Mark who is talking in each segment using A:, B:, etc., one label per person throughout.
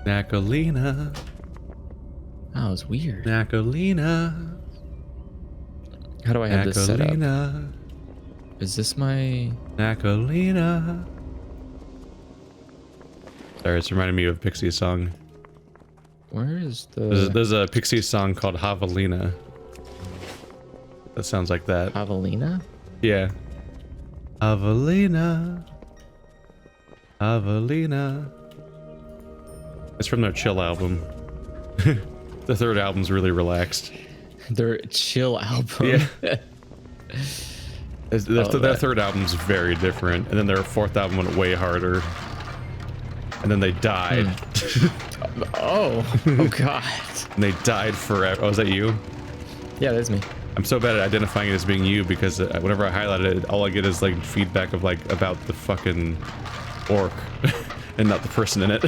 A: Nakalina.
B: Oh, it's weird.
A: Nakalina.
B: How do I have this set up?
A: Nakalina.
B: Is this my...
A: Nakalina. Sorry, it's reminding me of Pixie's song.
B: Where is the...
A: There's a Pixie song called Javelina. That sounds like that.
B: Javelina?
A: Yeah. Javelina. Javelina. It's from their Chill album. The third album's really relaxed.
B: Their Chill album?
A: Yeah. Their third album's very different. And then their fourth album went way harder. And then they died.
B: Oh god.
A: And they died forever. Oh, is that you?
B: Yeah, that's me.
A: I'm so bad at identifying it as being you because whenever I highlight it, all I get is like feedback of like about the fucking orc and not the person in it.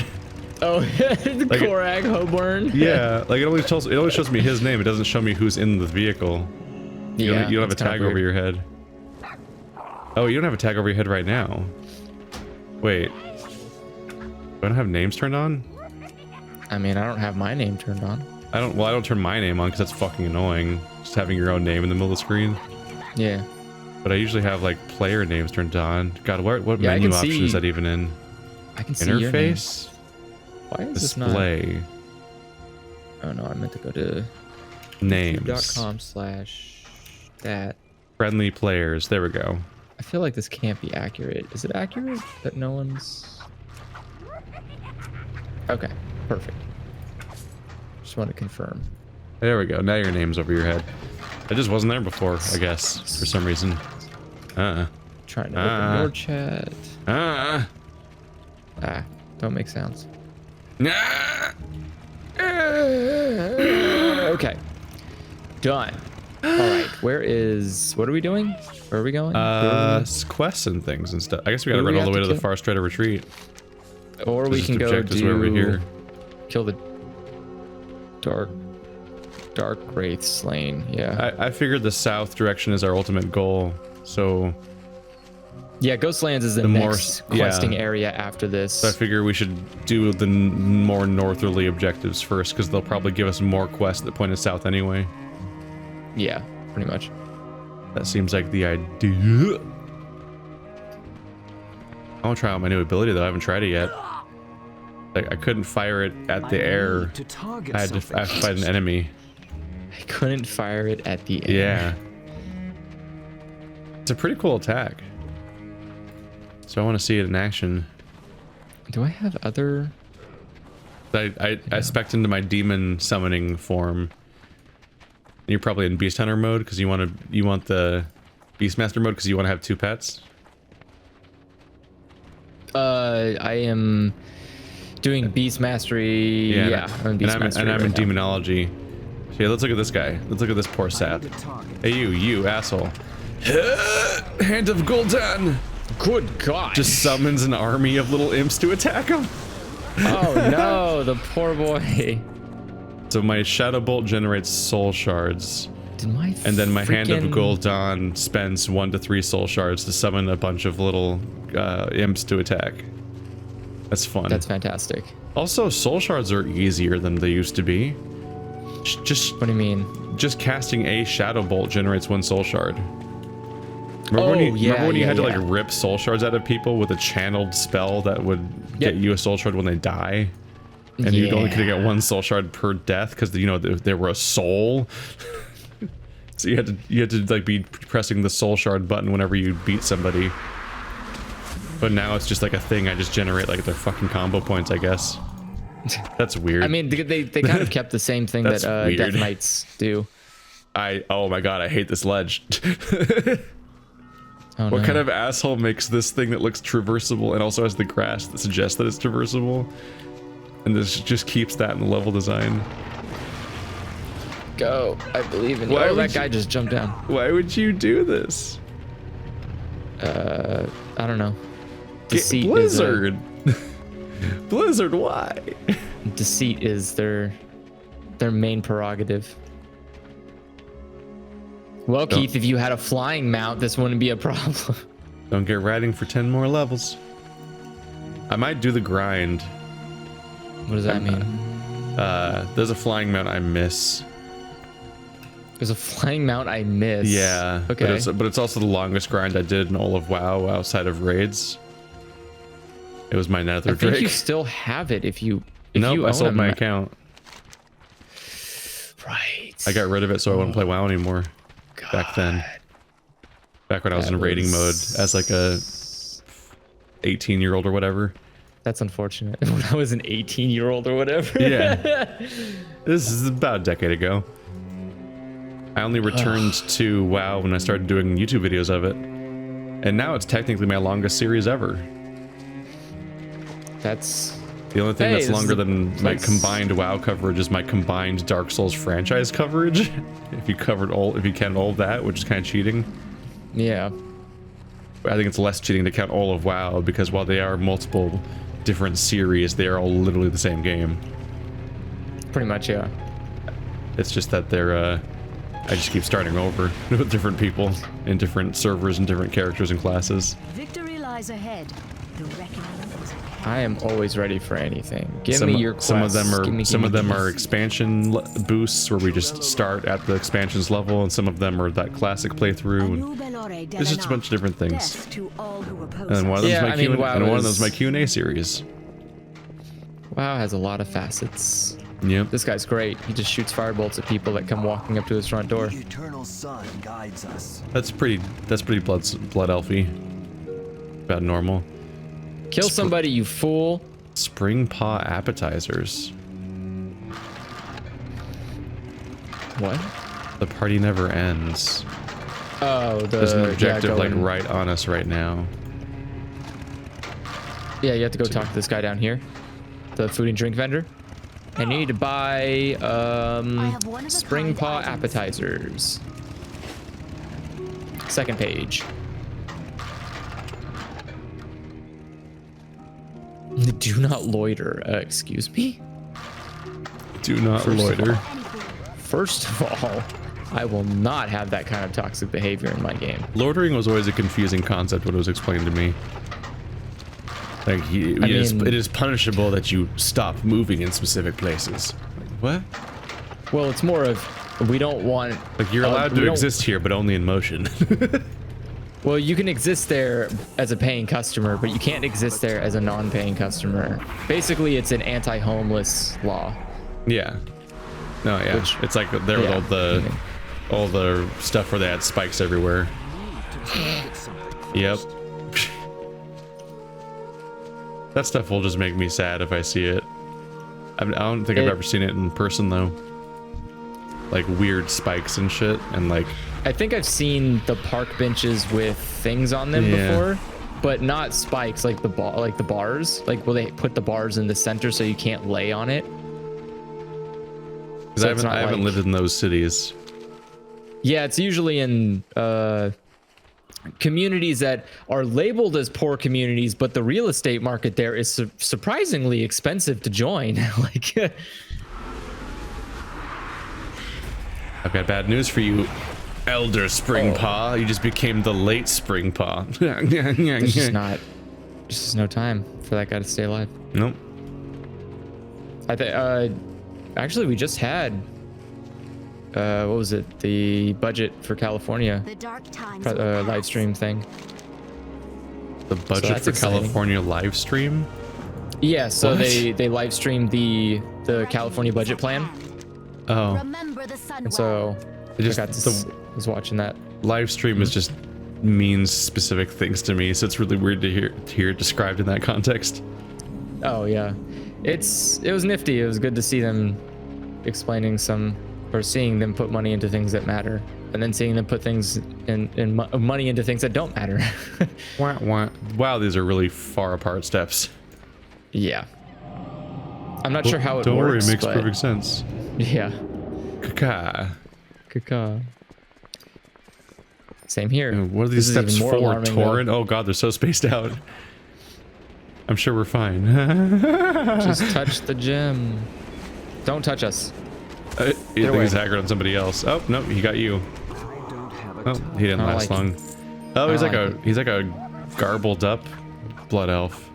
B: Oh, the
A: like
B: Korag Hoburn.
A: Yeah, like it only shows me his name. It doesn't show me who's in the vehicle. You don't have a tag over your head. Oh, you don't have a tag over your head right now. Wait. Do I don't have names turned on?
B: I mean, I don't have my name turned on.
A: I don't turn my name on because that's fucking annoying. Just having your own name in the middle of the screen.
B: Yeah.
A: But I usually have like player names turned on. God, what menu option is that even in?
B: I can see
A: interface.
B: Why is
A: display?
B: This not... Oh no, I meant to go to
A: names.
B: YouTube.com/that.
A: Friendly players. There we go.
B: I feel like this can't be accurate. Is it accurate that no one's... Okay, perfect. Just want to confirm.
A: There we go. Now your name's over your head. It just wasn't there before, I guess, for some reason.
B: Trying to open your chat. Don't make sounds. Okay. Done. Alright, what are we doing? Where are we going?
A: Quests and things and stuff. I guess we gotta run all the way to the far straight of retreat.
B: Or we can go
A: do...
B: Kill the Dark Wraith Slain, yeah.
A: I figured the south direction is our ultimate goal, so...
B: Yeah, Ghostlands is the next questing area after this.
A: So I figure we should do the more northerly objectives first, because they'll probably give us more quests that point us south anyway.
B: Yeah, pretty much.
A: That seems like the idea. I want to try out my new ability, though. I haven't tried it yet. Like, I couldn't fire it at the air. I have to fight an enemy.
B: I couldn't fire it at the air.
A: Yeah. It's a pretty cool attack. So I want to see it in action.
B: Do I have other...
A: I spec'd into my demon summoning form. You're probably in Beast Hunter mode because you want the Beastmaster mode because you want to have 2 pets.
B: I am doing Beast Mastery. Yeah, I'm in Beast Mastery.
A: And I'm in Demonology. So yeah, let's look at this guy. Let's look at this poor sap. Hey, you asshole. Hand of Gul'dan.
B: Good God.
A: Just summons an army of little imps to attack him.
B: Oh no, the poor boy.
A: So my Shadow Bolt generates soul shards. And then my Hand of Gul'dan spends 1 to 3 soul shards to summon a bunch of little imps to attack. That's fun.
B: That's fantastic.
A: Also, soul shards are easier than they used to be. Just
B: what do you mean?
A: Just casting a Shadow Bolt generates 1 soul shard. Remember when you had to like rip soul shards out of people with a channeled spell that would get you a soul shard when they die? And you only could get 1 soul shard per death because they were a soul. So you had to like be pressing the soul shard button whenever you beat somebody. But now it's just like a thing. I just generate like their fucking combo points, I guess. That's weird.
B: I mean, they kind of kept the same thing that Death Knights do.
A: Oh my god, I hate this ledge.
B: What
A: kind of asshole makes this thing that looks traversable and also has the grass that suggests that it's traversable? And this just keeps that in the level design.
B: Go. I believe in you. Oh, that guy just jumped down.
A: Why would you do this?
B: I don't know. Deceit
A: Blizzard. Blizzard, why?
B: Deceit is their main prerogative. Well, Keith, if you had a flying mount, this wouldn't be a problem.
A: Don't get riding for 10 more levels. I might do the grind.
B: What does that mean?
A: There's a flying mount I miss.
B: There's a flying mount I miss.
A: Yeah.
B: Okay.
A: But it's also the longest grind I did in all of WoW outside of raids. It was my nether drake.
B: I think you still have it if you.
A: Nope, I sold my account.
B: Right.
A: I got rid of it so I wouldn't play WoW anymore.
B: God.
A: Back then. Back when I was in raiding mode as like a 18-year-old or whatever.
B: That's unfortunate. When I was an 18-year-old or whatever.
A: Yeah. This is about a decade ago. I only returned to WoW when I started doing YouTube videos of it. And now it's technically my longest series ever.
B: That's...
A: The only thing that's longer than my combined WoW coverage is my combined Dark Souls franchise coverage. If you count all of that, which is kind of cheating.
B: Yeah.
A: I think it's less cheating to count all of WoW, because while they are multiple different series, they are all literally the same game.
B: Pretty much, yeah.
A: It's just that they're, I just keep starting over with different people in different servers and different characters and classes.
C: Victory lies ahead. The reckoning is ahead.
B: I am always ready for anything. Give me your quests.
A: Some of them are expansion boosts where we just start at the expansions level, and some of them are that classic playthrough. And it's just a bunch of different things. And one of them's my Q&A series.
B: WoW has a lot of facets.
A: Yep.
B: This guy's great. He just shoots firebolts at people that come walking up to his front door.
D: The eternal sun guides us.
A: That's pretty blood elfy. About normal.
B: Kill somebody, you fool.
A: Spring paw appetizers.
B: What?
A: The party never ends.
B: Oh,
A: there's an objective like right on us right now.
B: Yeah, you have to go talk to this guy down here, the food and drink vendor. I need to buy spring paw appetizers. Second page. Do not loiter. Excuse me?
A: Do not loiter.
B: First of all, I will not have that kind of toxic behavior in my game.
A: Loitering was always a confusing concept when it was explained to me. Like, it is punishable that you stop moving in specific places. Like, what?
B: Well, it's more of, we don't want...
A: Like, you're allowed to exist here, but only in motion.
B: Well, you can exist there as a paying customer, but you can't exist there as a non-paying customer. Basically, it's an anti-homeless law.
A: Yeah. No, yeah. It's like there with all the stuff where they had spikes everywhere. Yep. That stuff will just make me sad if I see it. I don't think I've ever seen it in person though. Like weird spikes and shit, and like.
B: I think I've seen the park benches with things on them before, but not spikes like the bars. Like, will they put the bars in the center so you can't lay on it?
A: Because I haven't lived in those cities.
B: Yeah, it's usually in communities that are labeled as poor communities, but the real estate market there is surprisingly expensive to join. Like,
A: I've got bad news for you, Elder Springpaw. You just became the late Springpaw.
B: There's just no time for that guy to stay alive.
A: Nope.
B: I think actually we just had what was it, the budget for California live stream thing.
A: The budget for California live stream?
B: Yeah, so they live streamed the California budget plan.
A: Oh.
B: And so I was watching that.
A: Live stream is just means specific things to me, so it's really weird to hear it described in that context.
B: Oh yeah. It was nifty. It was good to see them explaining seeing them put money into things that matter, and then seeing them put things money into things that don't matter.
A: Wow, these are really far apart steps.
B: Yeah. I'm not sure how it works.
A: Don't worry, it makes perfect sense.
B: Yeah.
A: Caca.
B: Same here.
A: What are these steps for? Torrent? Oh god, they're so spaced out. I'm sure we're fine.
B: Just touch the gem. Don't touch us.
A: I think he's haggard on somebody else. Oh no, he got you. Oh, he didn't last long. Oh, he's like a garbled up blood elf.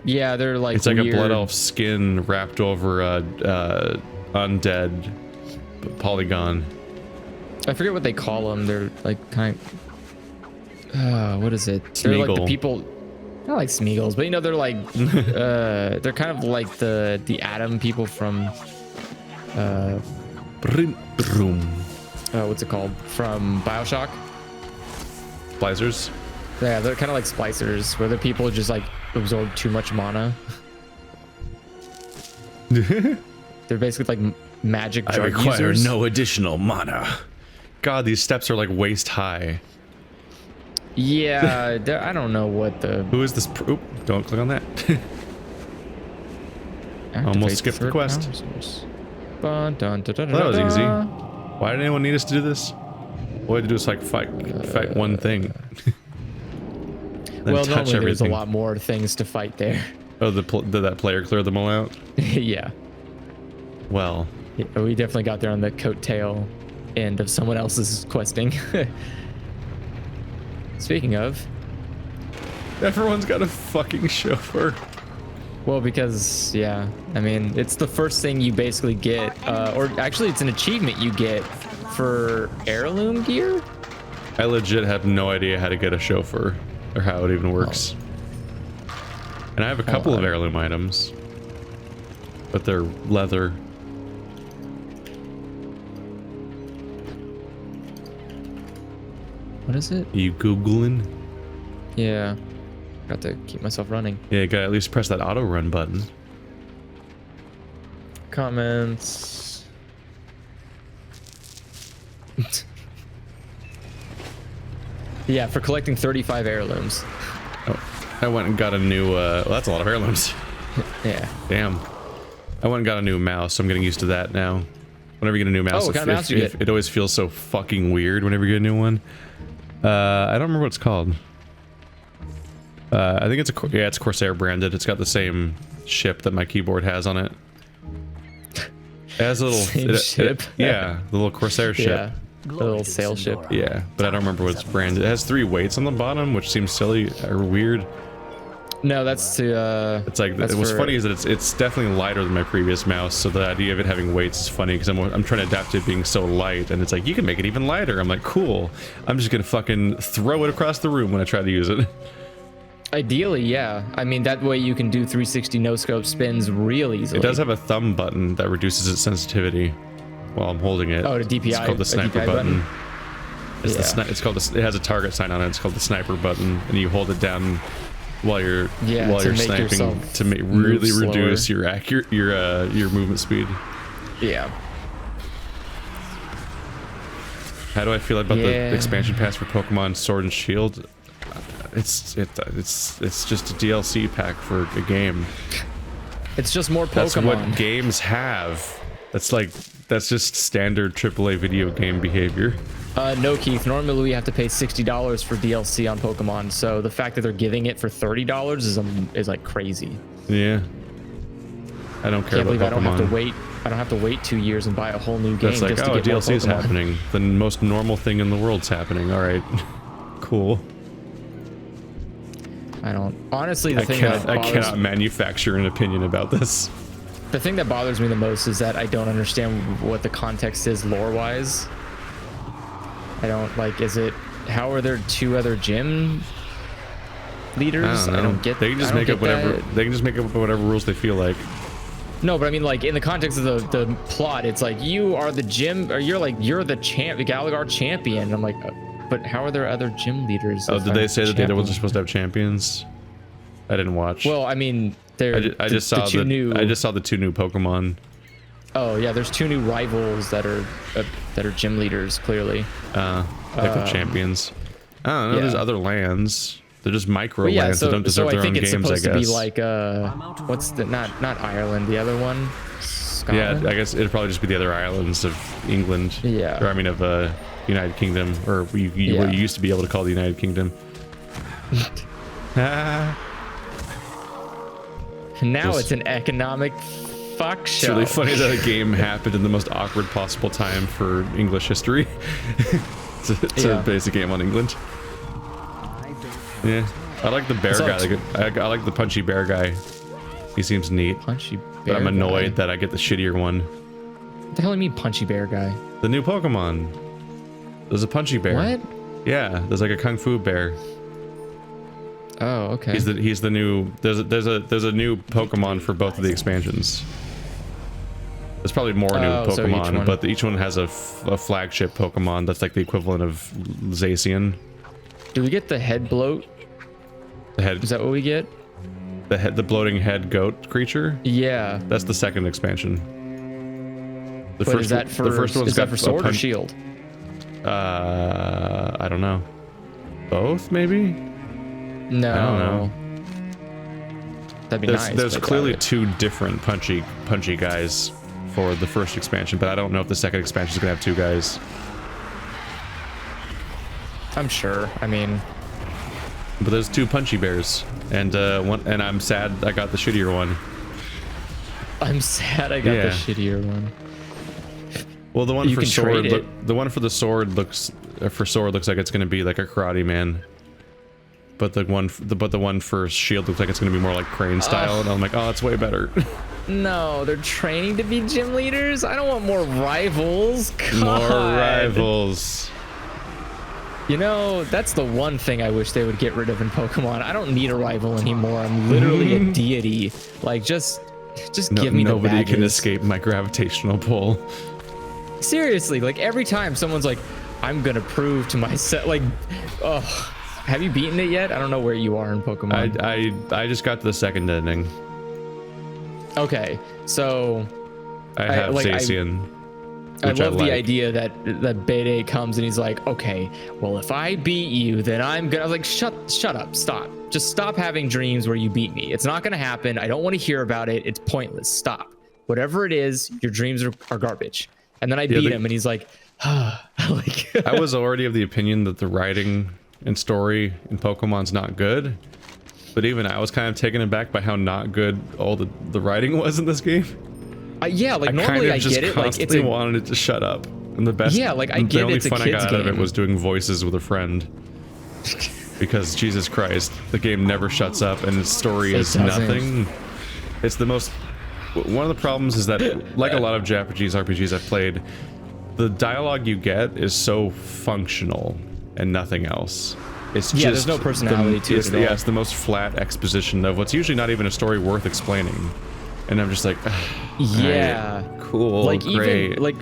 B: Yeah, they're like
A: it's like
B: weird.
A: a blood elf skin wrapped over a undead polygon.
B: I forget what they call them. They're like what is it? They're like the people, not like Smeagol's, but you know, they're like they're kind of like the Atom people from what's it called, from BioShock?
A: Splicers.
B: Yeah, they're kind of like splicers, where the people just like absorb too much mana. They're basically like magic drug
A: I require
B: users.
A: no additional mana. God, these steps are like waist high.
B: Yeah, I don't know what the.
A: Who is this? Oop, don't click on that. Almost skipped the quest.
B: Well,
A: that was easy. Why did anyone need us to do this? All we had to do is like fight one thing.
B: Well, normally there's a lot more things to fight there.
A: Oh, did that player clear them all out?
B: Yeah.
A: Well.
B: Yeah, we definitely got there on the coattail end of someone else's questing. Speaking of,
A: everyone's got a fucking chauffeur.
B: Well, because yeah, I mean, it's the first thing you basically get, or actually, it's an achievement you get for heirloom gear.
A: I legit have no idea how to get a chauffeur or how it even works. And I have a couple of heirloom items, but they're leather.
B: What is it?
A: You Googling?
B: Yeah. Got to keep myself running.
A: Yeah, you gotta at least press that auto run button.
B: Comments. Yeah, for collecting 35 heirlooms.
A: Oh, I went and got a new, well, that's a lot of heirlooms.
B: Yeah.
A: Damn. I went and got a new mouse, so I'm getting used to that now. Whenever you get a new mouse,
B: what kind of mouse you get?
A: It always feels so fucking weird whenever you get a new one. I don't remember what it's called. I think it's Corsair branded. It's got the same ship that my keyboard has on it. It has a little
B: ship.
A: Yeah, the little Corsair ship.
B: Yeah, the little sail ship.
A: Yeah, but I don't remember what it's branded. It has 3 weights on the bottom, which seems silly or weird.
B: No, that's to.
A: It's like what's funny is that it's definitely lighter than my previous mouse. So the idea of it having weights is funny because I'm trying to adapt to it being so light, and it's like you can make it even lighter. I'm like, cool. I'm just gonna fucking throw it across the room when I try to use it.
B: Ideally, yeah. I mean, that way you can do 360 no-scope spins real easily.
A: It does have a thumb button that reduces its sensitivity while I'm holding it.
B: Oh, the DPI.
A: It's called the sniper button. It's
B: yeah.
A: It's called it has a target sign on it. It's called the sniper button, and you hold it down while you're sniping to really reduce your movement speed.
B: Yeah.
A: How do I feel about the expansion pass for Pokemon Sword and Shield? It's just a DLC pack for a game.
B: It's just more Pokemon.
A: That's what games have. That's just standard AAA video game behavior.
B: No, Keith. Normally we have to pay $60 for DLC on Pokemon, so the fact that they're giving it for $30 is like crazy.
A: Yeah. I don't care about Pokemon.
B: I don't have to wait 2 years and buy a whole new game.
A: That's like,
B: just to get
A: DLC is
B: more Pokemon.
A: happening. The most normal thing in the world's happening. All right. Cool.
B: I don't. Honestly,
A: I cannot manufacture an opinion about this.
B: The thing that bothers me the most is that I don't understand what the context is lore-wise. I don't how are there 2 other gym leaders? I don't get.
A: They can just make up whatever. They can just make up whatever rules they feel like.
B: No, but I mean, like in the context of the plot, it's like you are the gym, or you're the Galagar champion. I'm like, but how are there other gym leaders?
A: Oh, did they say that the other ones are supposed to have champions? I didn't watch.
B: Well, I mean,
A: I just saw the 2 new Pokemon.
B: Oh yeah, there's 2 new rivals that are gym leaders clearly.
A: Like champions. I don't know. There's other lands. They're just micro lands that don't deserve their own games. I think it's supposed to be like
B: what's the not Ireland, the other one? Scotland?
A: Yeah, I guess it'd probably just be the other islands of England.
B: Yeah.
A: Or I mean of United Kingdom, or what you used to be able to call the United Kingdom.
B: Now it's an economic fuck show.
A: It's really funny that a game happened in the most awkward possible time for English history. It's a basic game on England. Yeah. I like the bear guy. I like the punchy bear guy. He seems neat.
B: Punchy bear
A: But I'm annoyed
B: guy.
A: that I get the shittier one.
B: What the hell do you mean punchy bear guy?
A: The new Pokemon. There's a punchy bear.
B: What?
A: Yeah, there's like a kung fu bear.
B: Oh, okay.
A: He's the new. There's a new Pokemon for both of the expansions. There's probably more new Pokemon, but each one has a flagship Pokemon that's like the equivalent of Zacian.
B: Do we get the head bloat?
A: The head.
B: Is that what we get?
A: The bloating head goat creature.
B: Yeah.
A: That's the second expansion. The
B: But is that for?
A: The first one's
B: is that for sword or shield?
A: I don't know. Both maybe.
B: No.
A: I don't know.
B: That'd be nice.
A: There's clearly two different punchy guys for the first expansion, but I don't know if the second expansion is gonna have two guys.
B: I'm sure. I mean,
A: but there's two punchy bears, and and I'm sad I got the shittier one.
B: I'm sad I got the shittier one.
A: Well, the one
B: You
A: for
B: can
A: sword,
B: trade it.
A: the one for the sword looks like it's gonna be like a karate man. But the one for shield looks like it's gonna be more like Crane style, and I'm like, oh, it's way better.
B: No, they're training to be gym leaders. I don't want more rivals. God.
A: More rivals.
B: You know, that's the one thing I wish they would get rid of in Pokemon. I don't need a rival anymore. I'm literally a deity. Like, just give me the badges.
A: Nobody can escape my gravitational pull.
B: Seriously, like every time someone's like, I'm gonna prove to myself, like, oh, have you beaten it yet? I don't know where you are in Pokemon.
A: I just got to the second ending.
B: Okay, so
A: I have Zacian.
B: I love the idea that Bede comes and he's like, okay, well, if I beat you, then I'm gonna. I was like, shut up, stop. Just stop having dreams where you beat me. It's not gonna happen. I don't want to hear about it. It's pointless. Stop. Whatever it is, your dreams are garbage. And then I beat him, and he's like, like
A: I was already of the opinion that the writing and story in Pokemon's not good, but even I was kind of taken aback by how not good all the writing was in this game.
B: Yeah, like normally I get it. Like it's
A: wanted it to shut up, and the best.
B: Yeah, like I get
A: the only
B: it's a
A: fun I
B: kid's
A: got out of it
B: game.
A: was doing voices with a friend. Because Jesus Christ, the game never shuts up, and its story is nothing. It's the most. One of the problems is that, like a lot of Japanese RPGs I've played, the dialogue you get is so functional and nothing else. It's just
B: there's no personality to it at all.
A: Yeah, it's the most flat exposition of what's usually not even a story worth explaining. And I'm just like,
B: yeah,
A: right, cool,
B: like
A: great.
B: Even like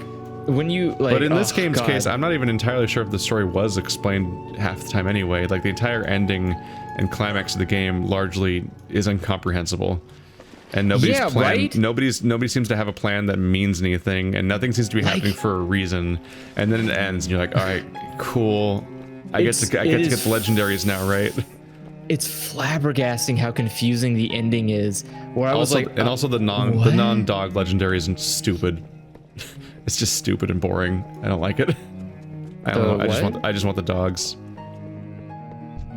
B: when you like.
A: But in this game's case, I'm not even entirely sure if the story was explained half the time anyway. Like the entire ending and climax of the game largely is incomprehensible. And nobody's plan.
B: Right?
A: Nobody seems to have a plan that means anything, and nothing seems to be happening for a reason. And then it ends, and you're like, all right, cool. I get to get the legendaries now, right?
B: It's flabbergasting how confusing the ending is. Where I was like,
A: and also the non-dog legendary isn't stupid. It's just stupid and boring. I don't like it. I don't know. I just want the dogs.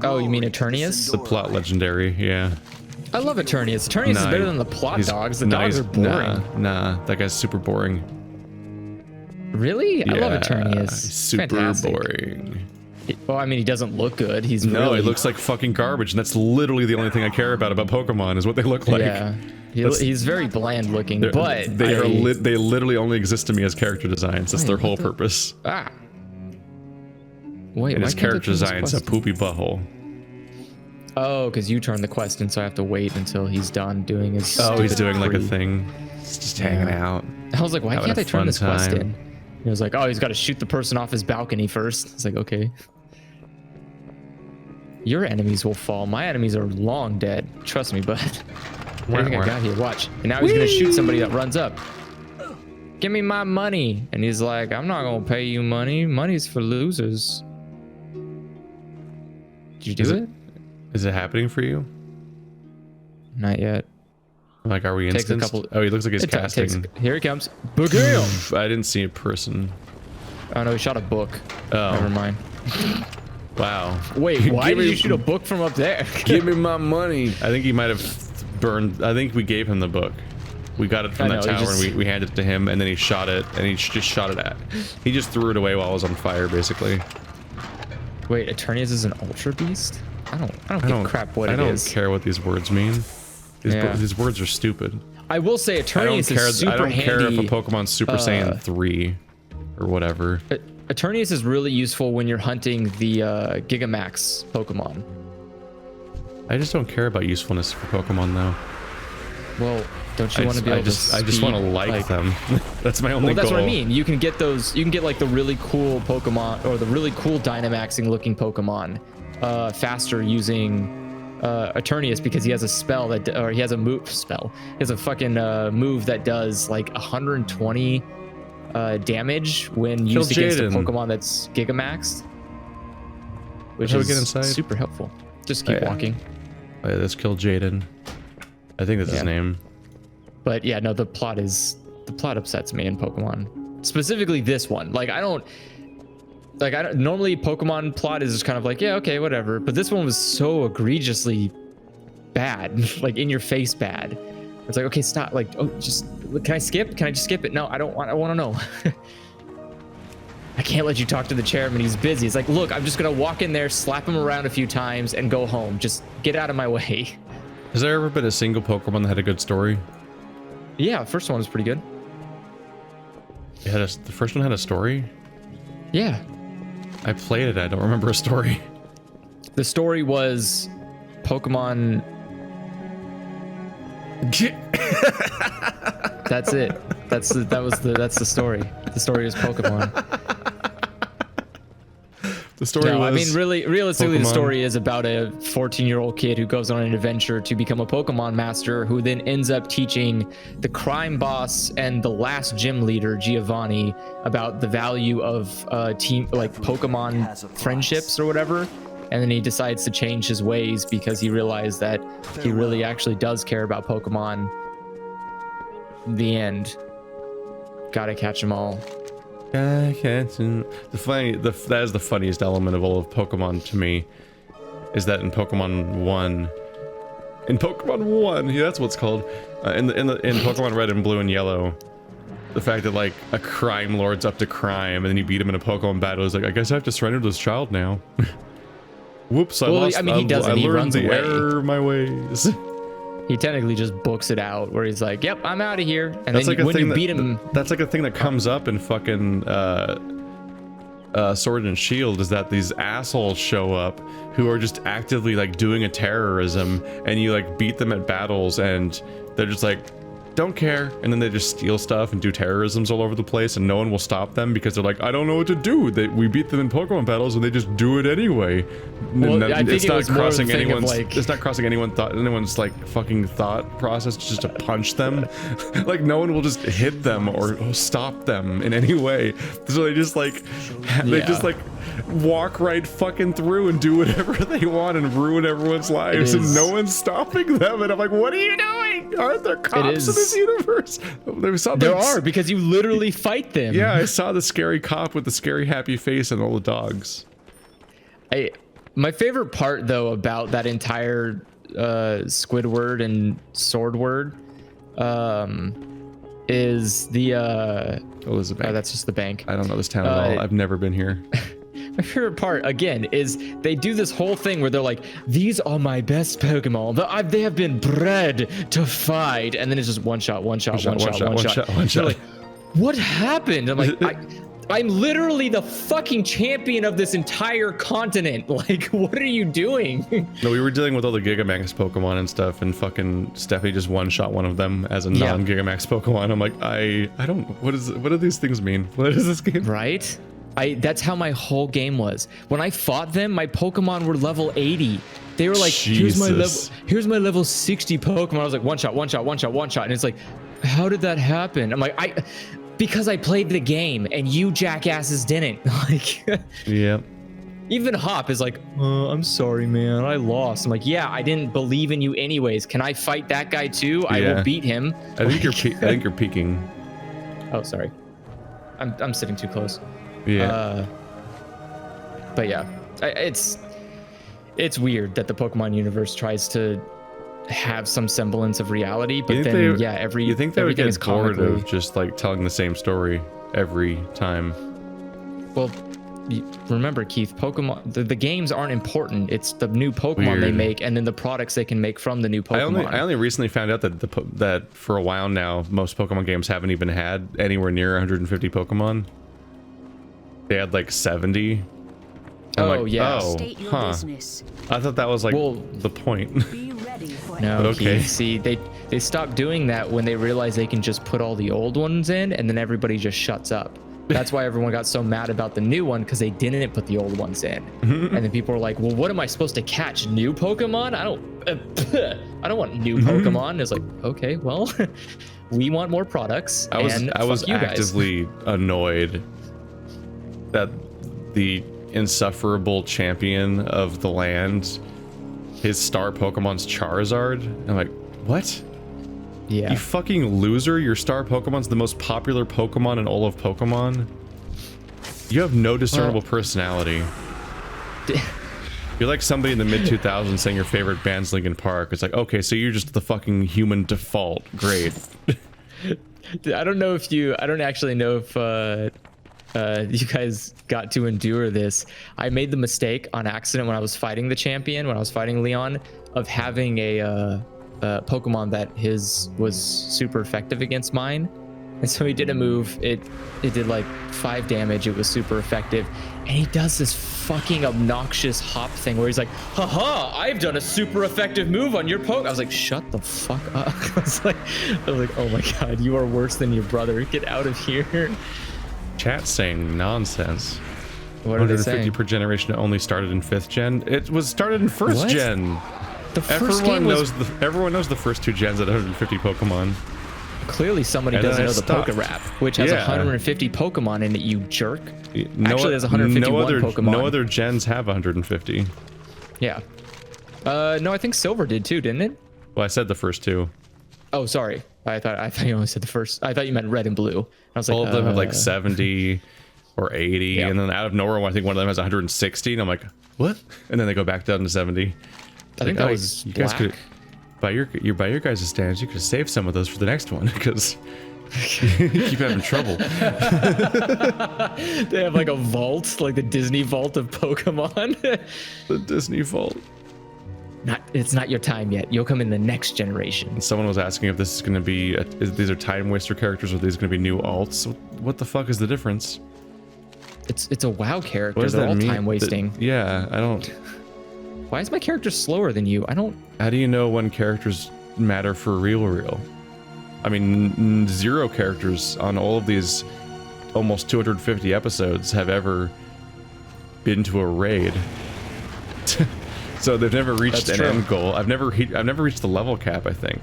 B: Oh, you mean Eternius?
A: The plot legendary, yeah.
B: I love Eternius. Eternius is better than the plot dogs. The dogs are boring.
A: Nah, that guy's super boring.
B: Really?
A: Yeah,
B: I love Eternius.
A: Super
B: Fantastic.
A: boring.
B: Well, I mean, he doesn't look good. He's
A: no,
B: really...
A: he looks like fucking garbage, and that's literally the only thing I care about Pokemon is what they look like.
B: Yeah, he's very bland looking, but
A: they literally only exist to me as character designs. That's their whole purpose.
B: Wait,
A: and his character design's a poopy butthole.
B: Oh, because you turned the quest in, so I have to wait until he's done doing his.
A: Oh, he's doing like a thing. He's just hanging out.
B: I was like, why can't I turn this quest in? He was like, oh, he's got to shoot the person off his balcony first. It's like, okay. Your enemies will fall. My enemies are long dead. Trust me, bud. Everything I got here. Watch. And now he's gonna shoot somebody that runs up. Give me my money. And he's like, I'm not gonna pay you money. Money's for losers. Did you do it?
A: Is it happening for you?
B: Not yet.
A: Like, are we instanced? Oh, he looks like he's casting.
B: Here he comes. Boom!
A: I didn't see a person.
B: Oh no, he shot a book.
A: Oh.
B: Never mind.
A: Wow.
B: Wait, why did you shoot a book from up there?
A: Give me my money. I think he might have burned. I think we gave him the book. We got it from that tower and we handed it to him, and then he shot it, and he just shot it at. He just threw it away while it was on fire, basically.
B: Wait, Eternius is an Ultra Beast? I don't give a crap what it is.
A: I don't care what these words mean. These words are stupid.
B: I will say Eternius is super handy.
A: I don't care if a Pokemon's Super Saiyan 3 or whatever.
B: Eternius is really useful when you're hunting the Gigamax Pokemon.
A: I just don't care about usefulness for Pokemon though.
B: Well, don't you want to be able to
A: I just want to like them. That's my only goal.
B: That's what I mean. You can get those. You can get like the really cool Pokemon or the really cool Dynamaxing looking Pokemon faster using Eternius because he has a spell that, or he has a move spell. He has a fucking move that does like 120 damage when used against a Pokemon that's Gigamaxed, which is super helpful. Just keep walking.
A: Oh, yeah, let's kill Jaden. I think that's his name.
B: But yeah, no, the plot upsets me in Pokemon, specifically this one. Like I don't normally Pokemon plot is just kind of like, yeah, okay, whatever. But this one was so egregiously bad, like in your face bad. It's like, okay, stop. Like, oh, just can I skip? Can I just skip it? No, I don't want. I want to know. I can't let you talk to the chairman. He's busy. It's like, look, I'm just gonna walk in there, slap him around a few times, and go home. Just get out of my way.
A: Has there ever been a single Pokemon that had a good story?
B: Yeah, the first one was pretty good.
A: The first one had a story?
B: Yeah.
A: I played it. I don't remember a story.
B: The story was Pokemon. That's it. That's the story. The story is Pokemon.
A: The story was,
B: I mean, realistically,
A: Pokemon.
B: The story is about a 14-year-old kid who goes on an adventure to become a Pokemon master, who then ends up teaching the crime boss and the last gym leader, Giovanni, about the value of team, like Pokemon friendships or whatever. And then he decides to change his ways because he realized that he really actually does care about Pokemon. The end. Gotta catch them all.
A: That is the funniest element of all of Pokemon to me, is that in Pokemon 1, yeah, that's what it's called, in Pokemon Red and Blue and Yellow, the fact that like a crime lord's up to crime and then you beat him in a Pokemon battle is like, I guess I have to surrender to this child now. Whoops, I lost. I mean, he doesn't. He runs away. Error of my ways.
B: He technically just books it out where he's like, yep, I'm out of here. And that's then like when you beat him...
A: That's like a thing that comes up in fucking Sword and Shield, is that these assholes show up who are just actively like doing a terrorism, and you like beat them at battles and they're just like, don't care, and then they just steal stuff and do terrorisms all over the place, and no one will stop them because they're like, I don't know what to do. We beat them in Pokemon battles and they just do it anyway.
B: Well, I think
A: it's not
B: was
A: crossing anyone's
B: like...
A: it's not crossing anyone's like fucking thought process just to punch them. Like no one will just hit them or stop them in any way. So they just like just like walk right fucking through and do whatever they want and ruin everyone's lives, and no one's stopping them. And I'm like, what are you doing? Aren't there cops in this universe?
B: There are, because you literally fight them.
A: Yeah, I saw the scary cop with the scary happy face and all the dogs.
B: My favorite part though about that entire Squidward and Swordward is the
A: Elizabeth.
B: Oh, that's just the bank.
A: I don't know this town at all. I've never been here.
B: My favorite part, again, is they do this whole thing where they're like, these are my best Pokemon. They have been bred to fight. And then it's just one shot. They're like, what happened? I'm like, I'm literally the fucking champion of this entire continent. Like, what are you doing?
A: No, we were dealing with all the Gigamax Pokemon and stuff, and fucking Stephanie just one-shot one of them as a non-Gigamax Pokemon. I'm like, I don't, what do these things mean? What is this game?
B: Right? That's how my whole game was. When I fought them, my Pokemon were level 80. They were like, here's my level 60 Pokemon. I was like, one shot. And it's like, how did that happen? I'm like, because I played the game and you jackasses didn't. Like,
A: yeah.
B: Even Hop is like, I'm sorry, man, I lost. I'm like, yeah, I didn't believe in you anyways. Can I fight that guy too? I will beat him.
A: I think you're peeking.
B: Oh, sorry. I'm sitting too close.
A: Yeah.
B: But yeah, it's weird that the Pokemon universe tries to have some semblance of reality, but then
A: you think they would get bored of just like telling the same story every time?
B: Well, remember, Keith, Pokemon, the games aren't important. It's the new Pokemon they make, and then the products they can make from the new Pokemon.
A: I only recently found out that that for a while now, most Pokemon games haven't even had anywhere near 150 Pokemon. They had like 70.
C: State your business.
A: I thought that was like the point.
C: Be ready for
B: No, okay. See, they stopped doing that when they realized they can just put all the old ones in, and then everybody just shuts up. That's why everyone got so mad about the new one, because they didn't put the old ones in. And then people were like, "Well, what am I supposed to catch? New Pokemon? I don't want new Pokemon." It's like, okay, well, we want more products.
A: I was actively annoyed that the insufferable champion of the land, his star Pokemon's Charizard. I'm like, what?
B: Yeah.
A: You fucking loser. Your star Pokemon's the most popular Pokemon in all of Pokemon. You have no discernible personality. You're like somebody in the mid-2000s saying your favorite band's Linkin Park. It's like, okay, so you're just the fucking human default. Great.
B: I don't actually know if you guys got to endure this. I made the mistake on accident when I was fighting the champion, when I was fighting Leon, of having a Pokemon that his was super effective against mine. And so he did a move, it did like 5 damage, it was super effective, and he does this fucking obnoxious hop thing where he's like, haha, I've done a super effective move on your poke. I was like, shut the fuck up. I was like, oh my god, you are worse than your brother, get out of here.
A: Chat's saying nonsense.
B: What are they saying?
A: 150 per generation only started in 5th gen. It was started in 1st gen.
B: The first game was...
A: Everyone knows the first 2 gens at 150 Pokemon.
B: Clearly somebody doesn't know the Pokerap, which has 150 Pokemon in it, you jerk. Actually, there's 151 Pokemon.
A: No other gens have 150.
B: Yeah. No, I think Silver did too, didn't it?
A: Well, I said the first 2.
B: Oh, sorry. I thought you only said the first. I thought you meant Red and Blue. I was like,
A: all of them have like 70 or 80, and then out of nowhere, I think one of them has 160, and I'm like, what? And then they go back down to 70.
B: I think that was
A: you guys
B: Black.
A: By your guys' standards, you could save some of those for the next one, because you keep having trouble.
B: They have like a vault, like the Disney vault of Pokemon.
A: The Disney vault.
B: It's not your time yet. You'll come in the next generation.
A: And someone was asking if this is going to be these are time waster characters, or these going to be new alts. What the fuck is the difference?
B: It's a WoW character.
A: What does
B: They're
A: that
B: all
A: mean?
B: time wasting.
A: Yeah, I don't.
B: Why is my character slower than you? I don't.
A: How do you know when characters matter for real? I mean, 0 characters on all of these almost 250 episodes have ever been to a raid. So they've never reached an end goal. I've never reached the level cap, I think.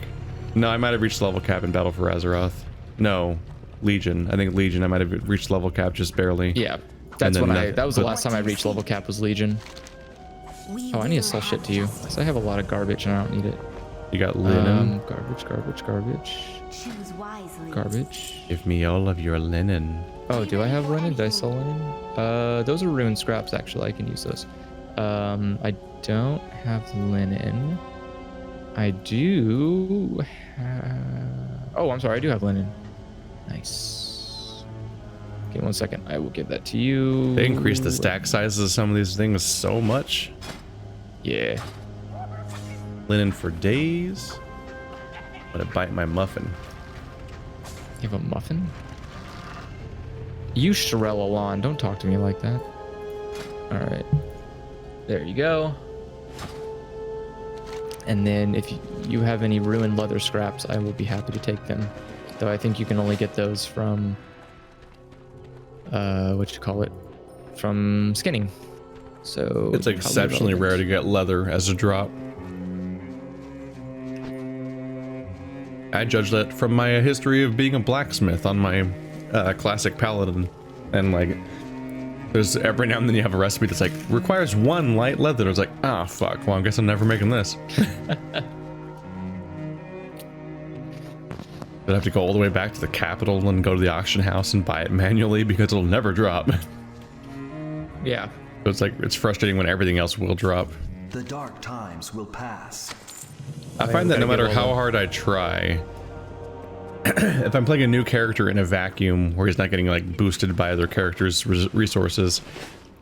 A: No, I might have reached level cap in Battle for Azeroth. No, Legion. I think Legion, I might have reached level cap just barely.
B: Yeah, that was the last time I reached level cap was Legion. Oh, I need to sell shit to you, because I have a lot of garbage and I don't need it.
A: You got linen.
B: Garbage.
C: Choose wisely.
B: Garbage.
A: Give me all of your linen.
B: Oh, do I have linen? Did I sell linen? Those are ruined scraps, actually. I can use those. I don't have linen. I do have... Oh, I'm sorry. I do have linen. Nice. Okay, 1 second. I will give that to you.
A: They increased the stack sizes of some of these things so much.
B: Yeah.
A: Linen for days. I'm gonna bite my muffin.
B: You have a muffin? You Shirella Lawn. Don't talk to me like that. All right. There you go. And then if you have any ruined leather scraps, I will be happy to take them. Though I think you can only get those from, from skinning. So
A: it's exceptionally rare to get leather as a drop. I judge that from my history of being a blacksmith on my classic paladin, and like there's every now and then you have a recipe that's like requires 1 light leather. It's like, ah, fuck. Well, I guess I'm never making this. I'd have to go all the way back to the capital and go to the auction house and buy it manually because it'll never drop.
B: Yeah.
A: So it's like, it's frustrating when everything else will drop.
D: The dark times will pass.
A: I find that no matter how hard I try, if I'm playing a new character in a vacuum where he's not getting like boosted by other characters' resources,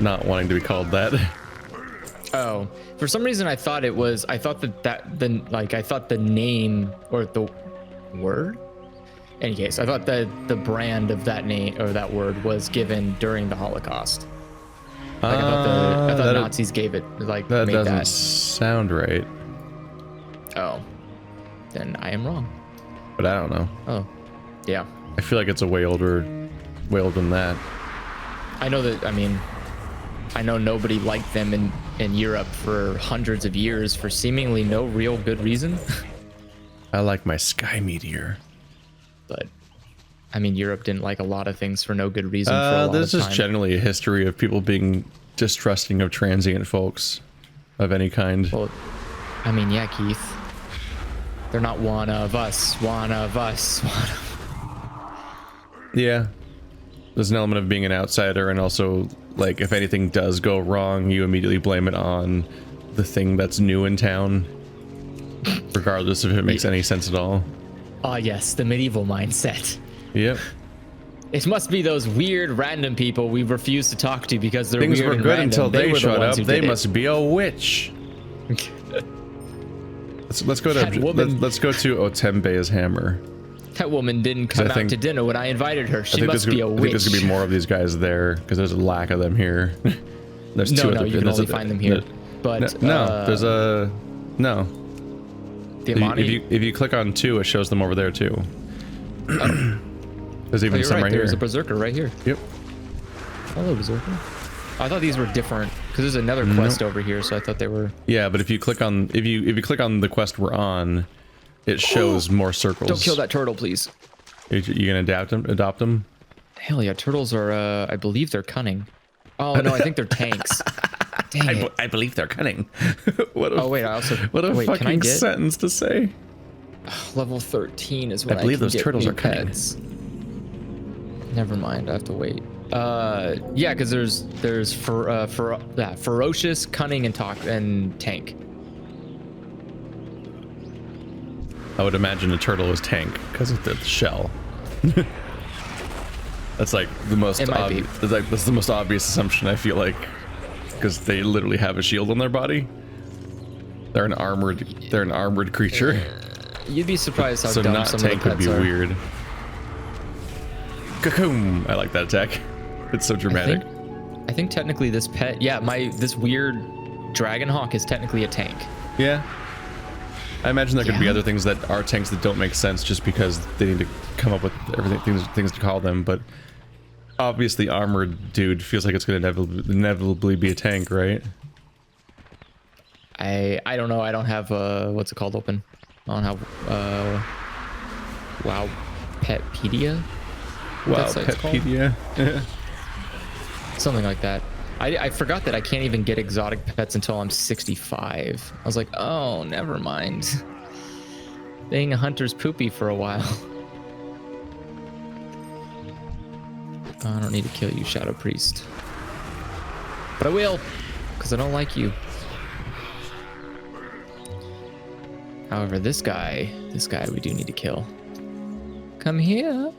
A: not wanting to be called that.
B: Oh, for some reason I thought it was. I thought I thought the name or the word. In any case, I thought that the brand of that name or that word was given during the Holocaust. Like I thought Nazis gave it like
A: that
B: made
A: doesn't
B: that.
A: sound right.
B: Oh, then I am wrong.
A: But I don't know.
B: Oh, yeah.
A: I feel like it's a way older than that.
B: I know that. I mean, I know nobody liked them in Europe for hundreds of years for seemingly no real good reason.
A: I like my sky meteor.
B: But I mean, Europe didn't like a lot of things for no good reason for a lot of time.
A: There's just generally a history of people being distrusting of transient folks of any kind.
B: Well, I mean, yeah, Keith. They're not one of us.
A: Yeah. There's an element of being an outsider, and also, like, if anything does go wrong, you immediately blame it on the thing that's new in town, regardless if it makes any sense at all.
B: Ah, yes, the medieval mindset.
A: Yep.
B: It must be those weird random people we refuse to talk to because they're
A: Things
B: weird
A: were
B: and
A: good
B: random.
A: until they
B: were the
A: showed
B: ones
A: up.
B: who
A: They
B: did it.
A: must be a witch. Let's go to Otembe's hammer.
B: That woman didn't come out to dinner when I invited her. She must be a witch.
A: I think there's gonna be more of these guys there because there's a lack of them here. There's two.
B: No, you can only find them here. But
A: no, there's a no.
B: The Amani?
A: If you click on 2, it shows them over there too. There's even some right here.
B: There's a berserker right here.
A: Yep.
B: Hello, berserker. I thought these were different because there's another quest over here, so I thought they were.
A: Yeah, but if you click on the quest we're on, it shows more circles.
B: Don't kill that turtle, please.
A: You gonna adopt them?
B: Hell yeah, turtles are. I believe they're cunning. Oh no, I think they're tanks. Dang it.
A: I believe they're cunning. What a
B: wait,
A: fucking sentence to say.
B: Level 13 is when
A: I believe
B: can
A: those
B: get
A: turtles
B: new
A: are cunning.
B: pets. Never mind, I have to wait. Yeah, because there's ferocious, cunning, and tank.
A: I would imagine a turtle is tank because of the shell. That's like the most obvious. That's the most obvious assumption, I feel like, because they literally have a shield on their body. They're an armored creature.
B: You'd be surprised how
A: So
B: dumb
A: not
B: some
A: tank
B: of the
A: would
B: pets
A: be
B: are.
A: weird. Cocoon! I like that attack. It's so dramatic.
B: I think technically this pet, this weird dragon hawk is technically a tank.
A: Yeah. I imagine there could be other things that are tanks that don't make sense just because they need to come up with things to call them, but obviously armored dude feels like it's going to inevitably be a tank, right?
B: I don't know. I don't have what's it called open. I don't have WoW Petpedia.
A: Wow, Petpedia.
B: Something like that. I forgot that I can't even get exotic pets until I'm 65. I was like, oh, never mind. Being a hunter's poopy for a while. I don't need to kill you, Shadow Priest. But I will, because I don't like you. However, this guy we do need to kill. Come here.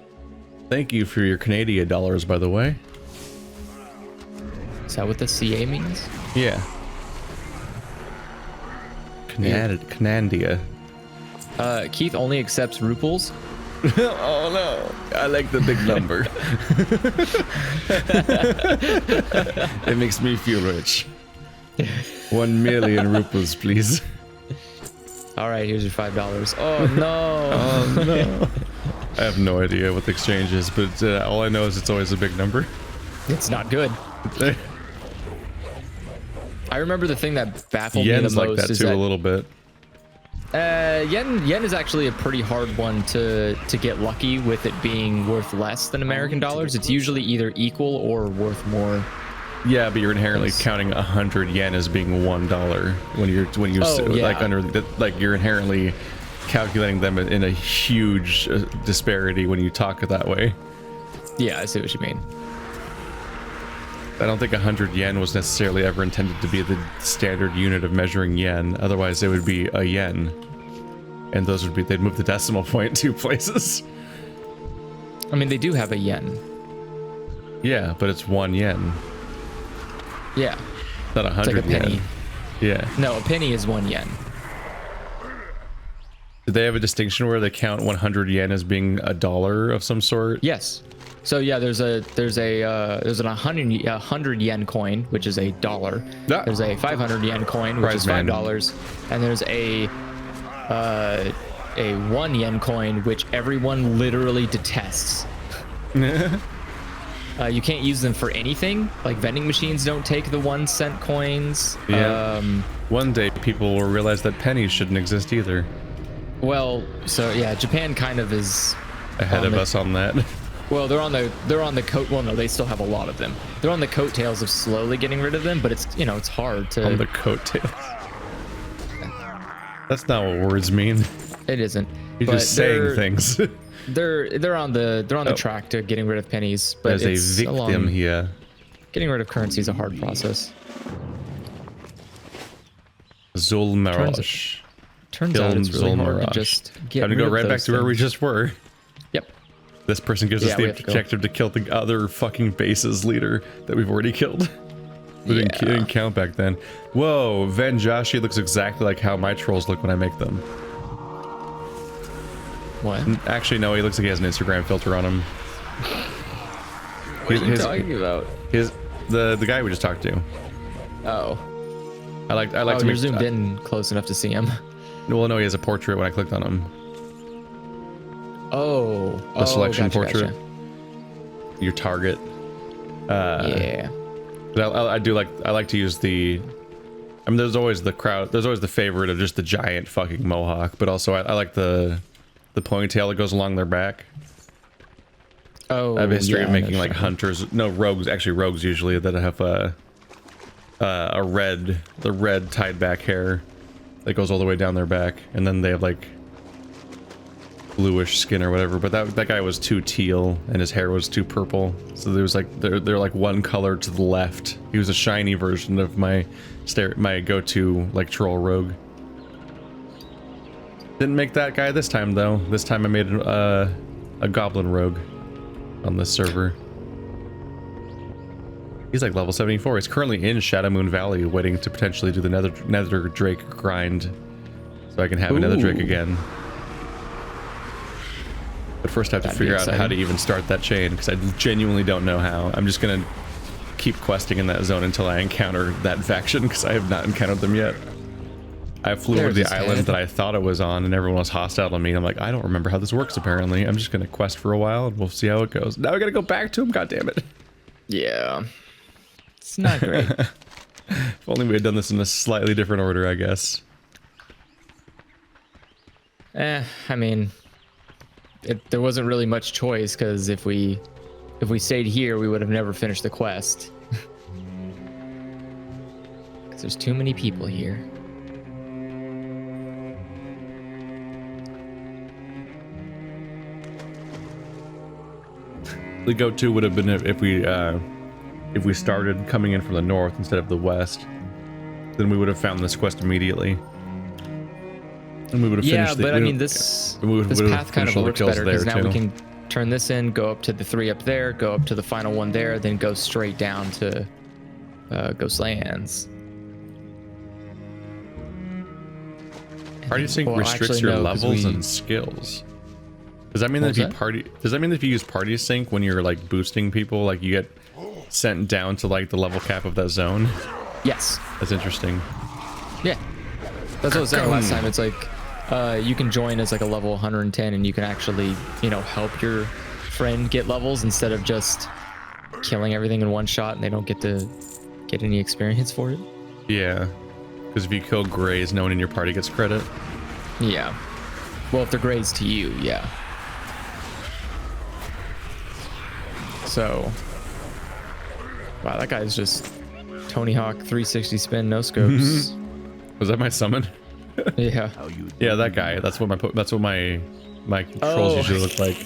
A: Thank you for your Canadian dollars, by the way.
B: Is that what the CA means?
A: Yeah. Canandia.
B: Keith only accepts ruples.
A: Oh no, I like the big number. It makes me feel rich. 1 million rupees, please.
B: All right, here's your $5. Oh no.
A: Oh no. I have no idea what the exchange is, but all I know is it's always a big number.
B: It's not good. I remember the thing that baffled me the most
A: like that
B: is
A: too,
B: that
A: a little bit.
B: yen is actually a pretty hard one to get lucky with it being worth less than American dollars. It's usually either equal or worth more.
A: Yeah, but you're inherently counting 100 yen as being $1 when you're inherently calculating them in a huge disparity when you talk it that way.
B: Yeah, I see what you mean.
A: I don't think 100 yen was necessarily ever intended to be the standard unit of measuring yen. Otherwise, it would be a yen, and they'd move the decimal point 2 places.
B: I mean, they do have a yen.
A: Yeah, but it's 1 yen.
B: Yeah.
A: It's not 100
B: like a penny.
A: yen. Yeah.
B: No, a penny is 1 yen.
A: Do they have a distinction where they count 100 yen as being a dollar of some sort?
B: Yes. So yeah, there's an 100 yen coin, which is a dollar.
A: Ah.
B: There's a 500 yen coin, which is $5, and there's a 1 yen coin, which everyone literally detests. You can't use them for anything. Like vending machines don't take the 1 cent coins.
A: Yeah. One day people will realize that pennies shouldn't exist either.
B: Well, so yeah, Japan kind of is
A: ahead of us on that.
B: Well, they're on the coat. Well, no, they still have a lot of them. They're on the coattails of slowly getting rid of them, but it's, you know, it's hard to.
A: On the coattails. That's not what words mean.
B: It isn't.
A: You're just saying things.
B: They're on the track to getting rid of pennies, but
A: there's
B: it's
A: a victim here.
B: Getting rid of currency is a hard process.
A: Zul'Maraj.
B: Turns out it's really hard to just get rid of those.
A: Time to go right back to where we just were.
B: Yep.
A: This person gives us the objective to kill the other fucking base's leader that we've already killed. We didn't count back then. Whoa, Venjashi looks exactly like how my trolls look when I make them.
B: What?
A: Actually, no, he looks like he has an Instagram filter on him.
B: What are you talking about?
A: The guy we just talked to.
B: Oh.
A: I like to make.
B: You're zoomed in close enough to see him.
A: Well, no, he has a portrait when I clicked on him.
B: Oh.
A: The selection portrait.
B: Gotcha.
A: Your target.
B: Yeah.
A: But I like to use the. I mean, there's always the crowd. There's always the favorite of just the giant fucking mohawk, but also I like the ponytail that goes along their back.
B: Oh.
A: I have a history of making like hunters. No, rogues. Actually, rogues usually that have the red tied back hair that goes all the way down their back, and then they have like bluish skin or whatever. But that guy was too teal and his hair was too purple, so there was like they're like one color to the left. He was a shiny version of my go-to like troll rogue. Didn't make that guy this time though. This time I made a goblin rogue on this server. He's like level 74. He's currently in Shadowmoon Valley waiting to potentially do the Nether Drake grind so I can have another Drake again. But first I have to figure out how to even start that chain because I genuinely don't know how. I'm just gonna keep questing in that zone until I encounter that faction because I have not encountered them yet. I flew over the island that I thought it was on and everyone was hostile to me. I'm like, I don't remember how this works apparently. I'm just gonna quest for a while and we'll see how it goes. Now I gotta go back to him, god damn it.
B: Yeah. It's not great.
A: If only we had done this in a slightly different order, I guess.
B: I mean, there wasn't really much choice because if we stayed here, we would have never finished the quest. Because there's too many people here.
A: The go-to would have been if we started coming in from the north instead of the west, then we would have found this quest immediately. And we would have finished
B: but I mean, this path kind of works better because now we can turn this in, go up to the 3 up there, go up to the final one there, then go straight down to Ghostlands.
A: Party sync restricts your levels and skills. Does that mean that if you use party sync when you're like boosting people, like you get sent down to like the level cap of that zone?
B: Yes.
A: That's interesting.
B: Yeah. That's what I was saying last time. It's like you can join as like a level 110 and you can actually, you know, help your friend get levels instead of just killing everything in one shot and they don't get to get any experience for it. Yeah.
A: Because if you kill Greys, no one in your party gets credit.
B: Yeah. Well, if they're Greys to you, yeah. So, wow, that guy's just Tony Hawk 360 spin, no scopes.
A: Was that my summon?
B: Yeah.
A: Yeah, that guy. That's what my trolls usually look like.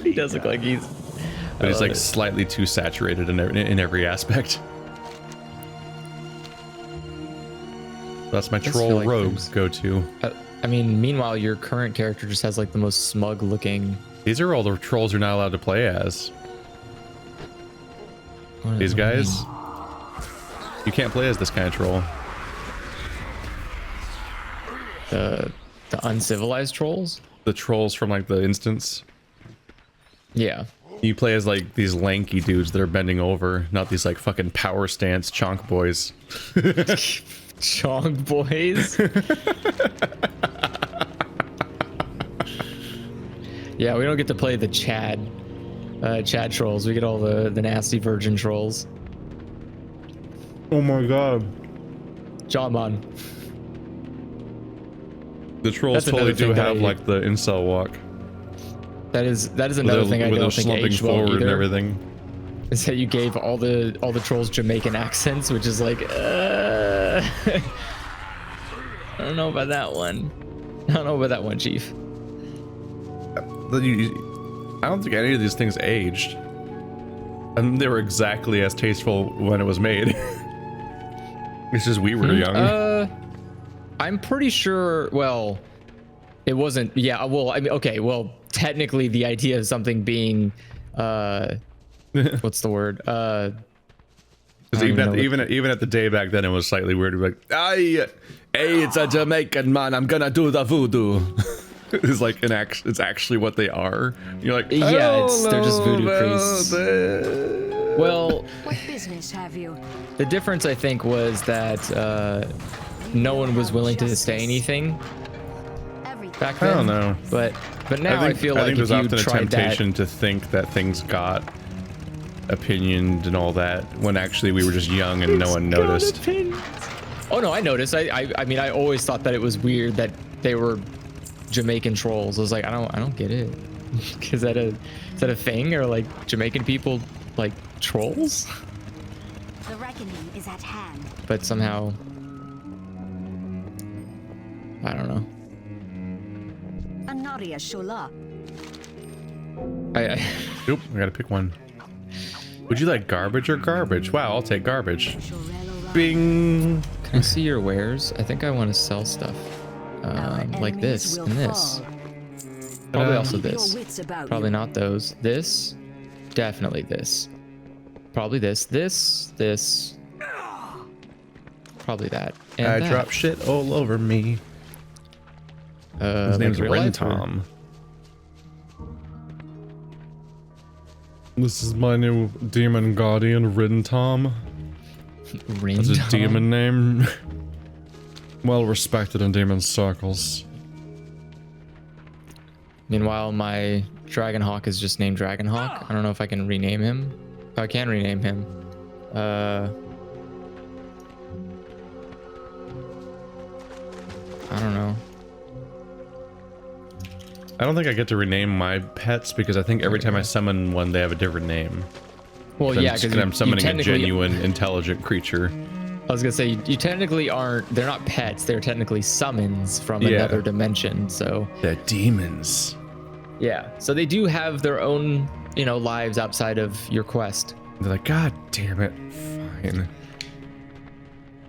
B: He does look like he's.
A: But he's like slightly too saturated in every aspect. That's my troll like rogue go-to.
B: I mean, meanwhile, your current character just has like the most smug looking.
A: These are all the trolls you're not allowed to play as. These guys. You can't play as this kind of troll.
B: The uncivilized trolls?
A: The trolls from like the instance.
B: Yeah.
A: You play as like these lanky dudes that are bending over, not these like fucking power stance chonk boys.
B: Chonk boys? Yeah, we don't get to play the Chad trolls. We get all the nasty virgin trolls.
A: Oh my god.
B: Jawmon.
A: The trolls totally do have like the incel walk.
B: That is another thing I don't think aged well
A: forward
B: either.
A: And everything.
B: Is that you gave all the trolls Jamaican accents, which is like, I don't know about that one. I don't know about that one, Chief.
A: I don't think any of these things aged. And they were exactly as tasteful when it was made. It's just we were young.
B: I'm pretty sure, well, it wasn't, yeah, well, I mean, okay, well, technically the idea of something being, what's the word?
A: Even at the day back then, it was slightly weird. Like, hey, it's a Jamaican man. I'm gonna do the voodoo. It's like it's actually what they are. You're like,
B: yeah, they're just voodoo priests. Well,
C: What business have you?
B: the difference I think was that no one was willing to say anything back then.
A: I don't know.
B: But now I feel like if
A: there's
B: you
A: often a
B: tried
A: temptation to think that things got opinioned and all that when actually we were just young and no one noticed.
B: Oh no, I noticed. I mean, I always thought that it was weird that they were Jamaican trolls. I was like, I don't get it. Is that a thing, or like Jamaican people like trolls?
C: The reckoning is at hand.
B: But somehow, I don't know.
C: Anaria Shula.
A: Oop, I gotta pick one. Would you like garbage or garbage? Wow, I'll take garbage. Bing.
B: Can I see your wares? I think I want to sell stuff. Like this and this. Probably also this. Probably not those. This. Definitely this. Probably this. This. Probably that. And
A: I
B: that.
A: drop shit all over me. His name's Rentom. This is my new demon guardian, Rentom. That's a demon name. Well respected in demon circles.
B: Meanwhile, my Dragonhawk is just named Dragonhawk. I don't know if I can rename him. Oh, I can rename him. I don't know.
A: I don't think I get to rename my pets because I think every time I summon one, they have a different name.
B: Well, yeah, because
A: I'm summoning a genuine, intelligent creature.
B: I was gonna say you technically aren't. They're not pets. They're technically summons from another dimension. So
A: they're demons.
B: Yeah. So they do have their own, lives outside of your quest.
A: They're like, God damn it, fine.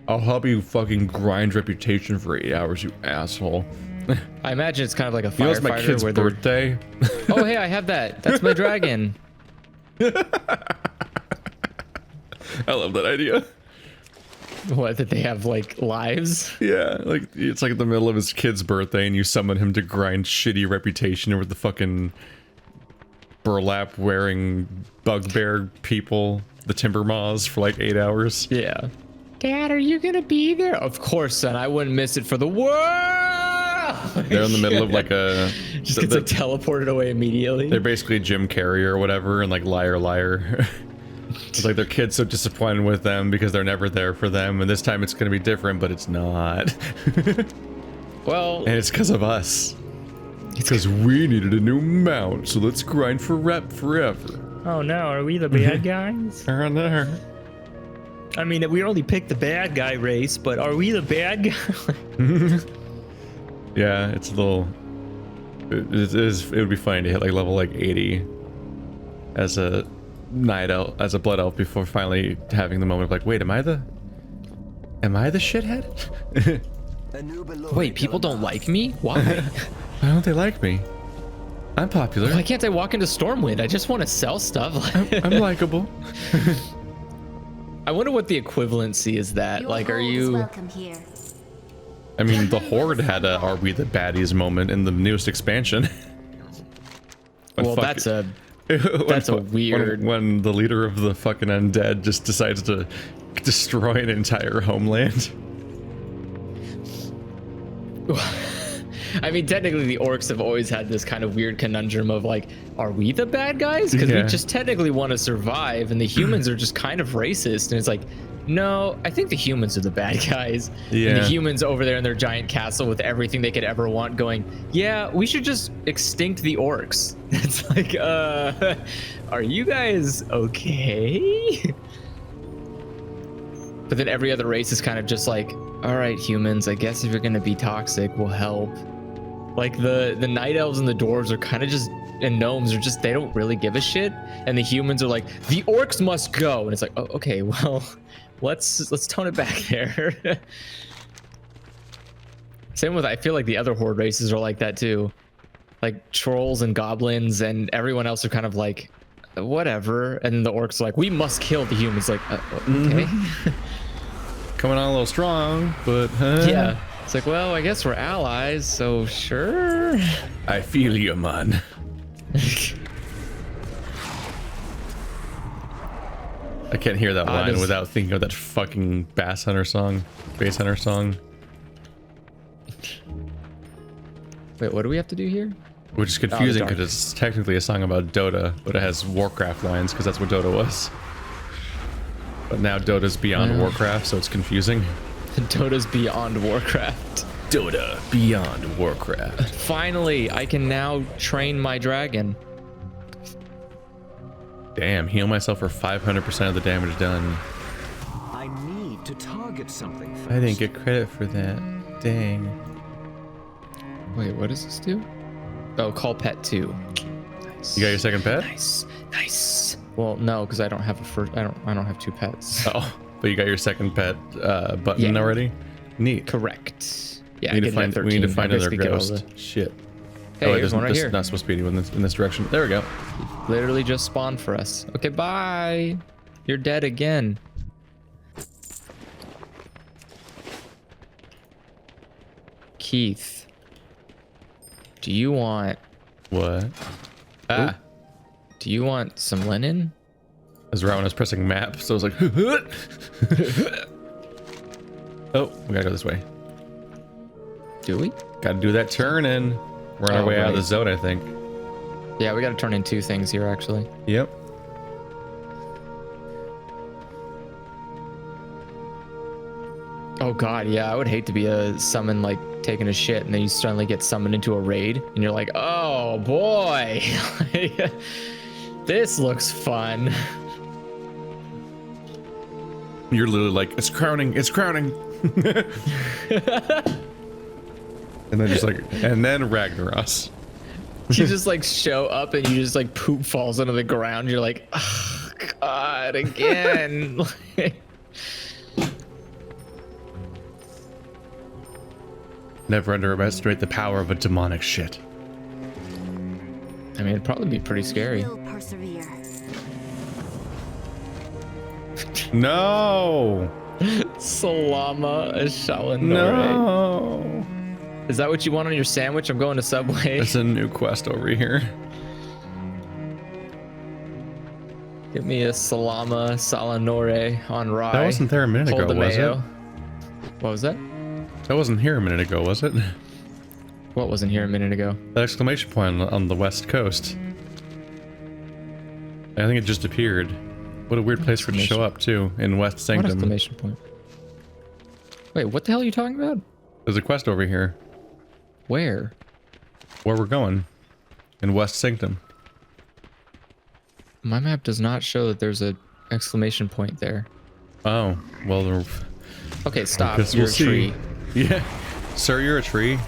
A: I'll help you fucking grind reputation for 8 hours, you asshole.
B: I imagine it's kind of like a firefighter.
A: It's my kid's birthday.
B: Oh, hey, I have that. That's my dragon.
A: I love that idea.
B: What, that they have like lives?
A: Yeah, like it's like in the middle of his kid's birthday and you summon him to grind shitty reputation with the fucking burlap wearing bugbear people, the timber maws, for like 8 hours.
B: Yeah. Dad, are you gonna be there? Of course, son. I wouldn't miss it for the world.
A: They're in the middle of like a
B: just gets like teleported away immediately.
A: They're basically Jim Carrey or whatever, and like liar liar. It's like their kid's so disappointed with them because they're never there for them, and this time it's gonna be different, but it's not.
B: Well,
A: and it's because of us. It's because we needed a new mount, so let's grind for rep forever.
B: Oh no, are we the bad guys?
A: There.
B: I mean, we only picked the bad guy race, but are we the bad guy?
A: Yeah, it's a little. It would be funny to hit like level like 80 as a night elf, as a blood elf, before finally having the moment of like, wait, am I the shithead?
B: Wait, people don't like me? Why?
A: Why don't they like me? I'm popular.
B: Why can't I walk into Stormwind? I just want to sell stuff.
A: I'm likable.
B: I wonder what the equivalency is that.
C: Your
B: Like, are
C: home is
B: you?
C: welcome here.
A: I mean, the Horde had a "Are we the baddies" moment in the newest expansion.
B: Well, that's a weird.
A: When the leader of the fucking undead just decides to destroy an entire homeland.
B: I mean, technically, the orcs have always had this kind of weird conundrum of like, are we the bad guys? Because we just technically want to survive, and the humans are just kind of racist. And it's like, no, I think the humans are the bad guys.
A: Yeah.
B: And the humans over there in their giant castle with everything they could ever want going, yeah, we should just extinct the orcs. It's like, are you guys okay? But then every other race is kind of just like, all right, humans, I guess if you're going to be toxic, we'll help. Like the night elves and the dwarves are kind of just, and gnomes are just, they don't really give a shit. And the humans are like, the orcs must go. And it's like, oh, okay, well, let's tone it back there. Same with, I feel like the other horde races are like that too. Like trolls and goblins and everyone else are kind of like, whatever. And the orcs are like, we must kill the humans. Like, okay.
A: Coming on a little strong, but
B: yeah. It's like, well, I guess we're allies, so sure.
A: I feel you, man. I can't hear that line without thinking of that fucking bass hunter song. Wait,
B: what do we have to do here?
A: Which is confusing because it's technically a song about Dota, but it has Warcraft lines because that's what Dota was. But now Dota's beyond Warcraft, so it's confusing.
B: Dota's beyond Warcraft.
A: Dota beyond Warcraft.
B: Finally, I can now train my dragon.
A: Damn, heal myself for 500% of the damage done.
D: I need to target something first.
A: I didn't get credit for that. Dang.
B: Wait, what does this do? Oh, call pet 2. Nice.
A: You got your second pet?
B: Nice. Well, no, because I don't have a first. I don't have 2 pets.
A: Oh, but you got your second pet button already? Neat.
B: Correct. Yeah,
A: we need to find another ghost. Shit.
B: Hey, here's one right here.
A: Not supposed to be anyone in this direction. There we go.
B: Literally just spawned for us. Okay, bye. You're dead again. Keith, do you want...
A: What? Ah.
B: Do you want some linen?
A: As Rowan was pressing map, so I was like, oh, we gotta go this way.
B: Do we?
A: Gotta do that turn and we're on our way out of the zone, I think.
B: Yeah, we gotta turn in 2 things here, actually.
A: Yep.
B: Oh god, yeah, I would hate to be a summon like taking a shit and then you suddenly get summoned into a raid and you're like, oh boy, this looks fun.
A: You're literally like, it's crowning. And then just like, and then Ragnaros.
B: You just like show up and you just like poop falls onto the ground. You're like, oh god, again.
A: Never underestimate the power of a demonic shit.
B: I mean, it'd probably be pretty scary.
C: Will persevere.
A: No.
B: Salama Shalanore.
A: No.
B: Is that what you want on your sandwich? I'm going to Subway.
A: There's a new quest over here.
B: Give me a Salama Salanore on rye.
A: That wasn't there a minute ago, was it?
B: What was that?
A: That wasn't here a minute ago, was it?
B: What wasn't here a minute ago?
A: That exclamation point on the west coast. I think it just appeared. What a weird place for it to show up too, in West Sanctum.
B: What exclamation point? Wait, what the hell are you talking about?
A: There's a quest over here.
B: Where?
A: Where we're going. In West Sanctum.
B: My map does not show that there's a exclamation point there.
A: Oh, well,
B: okay, stop.
A: You're
B: a tree.
A: Yeah. Sir, you're a tree.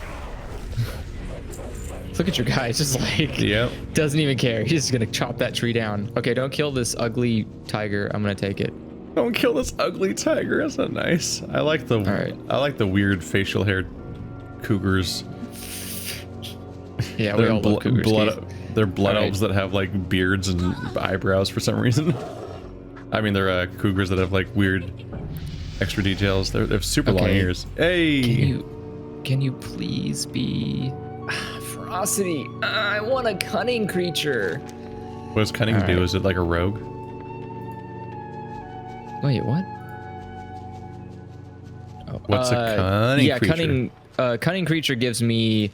B: Look at your guy. It's just like,
A: yep.
B: Doesn't even care. He's just gonna chop that tree down. Okay, don't kill this ugly tiger. I'm gonna take it.
A: Don't kill this ugly tiger. That's not nice. I like the I like the weird facial haired cougars.
B: Yeah, we all love cougars.
A: They're blood elves that have like beards and eyebrows for some reason. I mean, they're cougars that have like weird extra details. They have super long ears. Hey!
B: Can you please be ferocity? I want a cunning creature.
A: What does cunning do? Is it like a rogue?
B: Wait, what? Oh,
A: what's a cunning creature?
B: Cunning creature gives me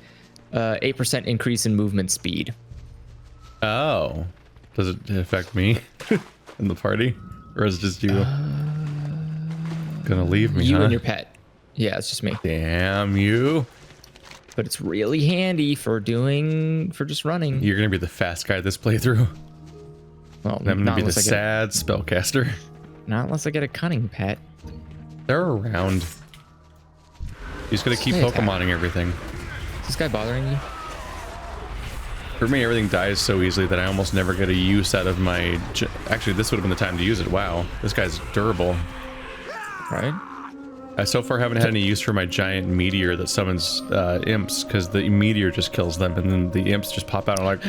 B: 8% increase in movement speed.
A: Oh. Does it affect me in the party? Or is it just you gonna leave me,
B: You and your pet. Yeah, it's just me.
A: Damn you.
B: But it's really handy for just running.
A: You're gonna be the fast guy this playthrough.
B: Well,
A: I'm gonna be the sad spellcaster.
B: Not unless I get a cunning pet.
A: They're around. You just gotta keep Pokemoning everything.
B: Is this guy bothering you?
A: For me, everything dies so easily that I almost never get a use out of my... Actually, this would have been the time to use it. Wow, this guy's durable.
B: Right?
A: I so far haven't had any use for my giant meteor that summons imps, because the meteor just kills them, and then the imps just pop out and like,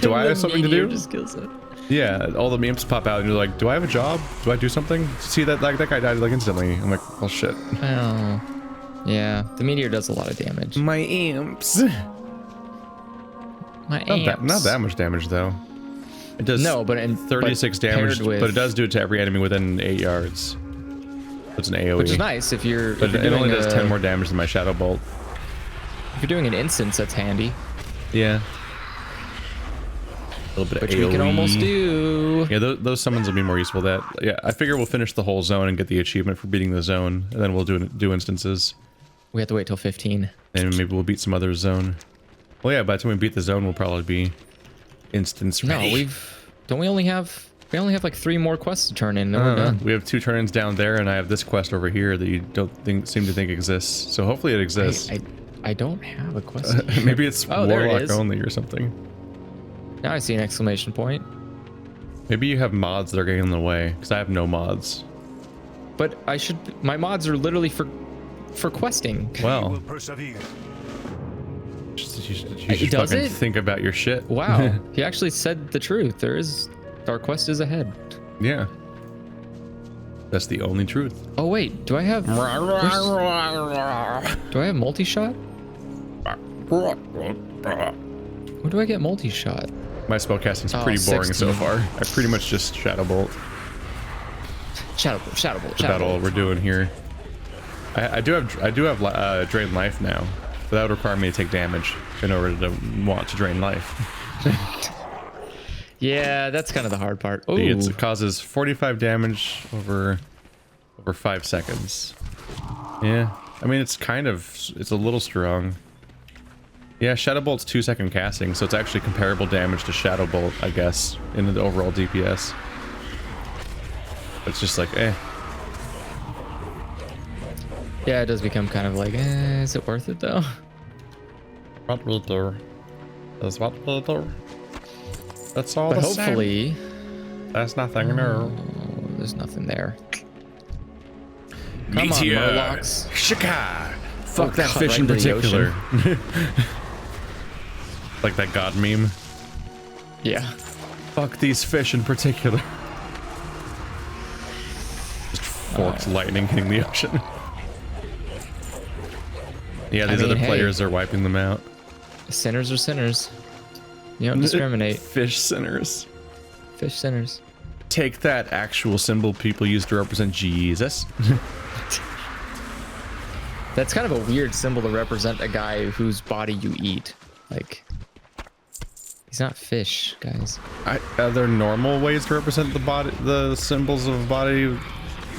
A: do I have something to do?
B: Just kills it.
A: Yeah, all the imps pop out and you're like, do I have a job? Do I do something? See that that guy died like instantly. I'm like, well shit.
B: Oh. Yeah, the meteor does a lot of damage.
A: My imps. Not that much damage though. It does 36 damage, but it does do it to every enemy within 8 yards. It's an AoE.
B: Which is nice if you're.
A: But it only does 10 more damage than my Shadow Bolt.
B: If you're doing an instance, that's handy.
A: Yeah. A little bit of
B: Which
A: AoE.
B: we can almost do.
A: Yeah, those summons will be more useful. I figure we'll finish the whole zone and get the achievement for beating the zone, and then we'll do instances.
B: We have to wait till 15.
A: And maybe we'll beat some other zone. Well, yeah, by the time we beat the zone, we'll probably be instance ready.
B: No, we only have like 3 more quests to turn in, then we're done.
A: We have 2 turn-ins down there, and I have this quest over here that you seem to think exists. So hopefully it exists.
B: I don't have a quest.
A: Maybe it's Warlock only or something.
B: Now I see an exclamation point.
A: Maybe you have mods that are getting in the way, because I have no mods.
B: But my mods are literally for questing.
A: Well, you should fucking think about your shit.
B: Wow, he actually said the truth. Our quest is ahead.
A: Yeah. That's the only truth.
B: Oh wait, do I have multi-shot? When do I get multi-shot?
A: My spellcasting's pretty boring so far. I pretty much just Shadow Bolt.
B: Shadow Bolt.
A: About all we're doing here. I do have drain life now, but that would require me to take damage in order to want to drain life.
B: Yeah, that's kind of the hard part.
A: Ooh. It causes 45 damage over 5 seconds. Yeah, I mean it's a little strong. Yeah, Shadow Bolt's 2-second casting, so it's actually comparable damage to Shadow Bolt, I guess, in the overall DPS. It's just like, eh.
B: Yeah, it does become kind of like, is it worth it though?
A: What will do? Is what will do? That's all.
B: But hopefully,
A: there's nothing. No,
B: there's nothing there.
A: Meteor.
B: Come on, Murlocs.
A: Shaka. Fuck that fish in particular. Like that god meme.
B: Yeah.
A: Fuck these fish in particular. Just forked lightning hitting the ocean. Yeah, these other players are wiping them out.
B: Sinners are sinners. You don't discriminate.
A: Fish sinners.
B: Fish sinners.
A: Take that actual symbol people use to represent Jesus.
B: That's kind of a weird symbol to represent a guy whose body you eat. Like, he's not fish, guys.
A: Are there normal ways to represent the symbols of a body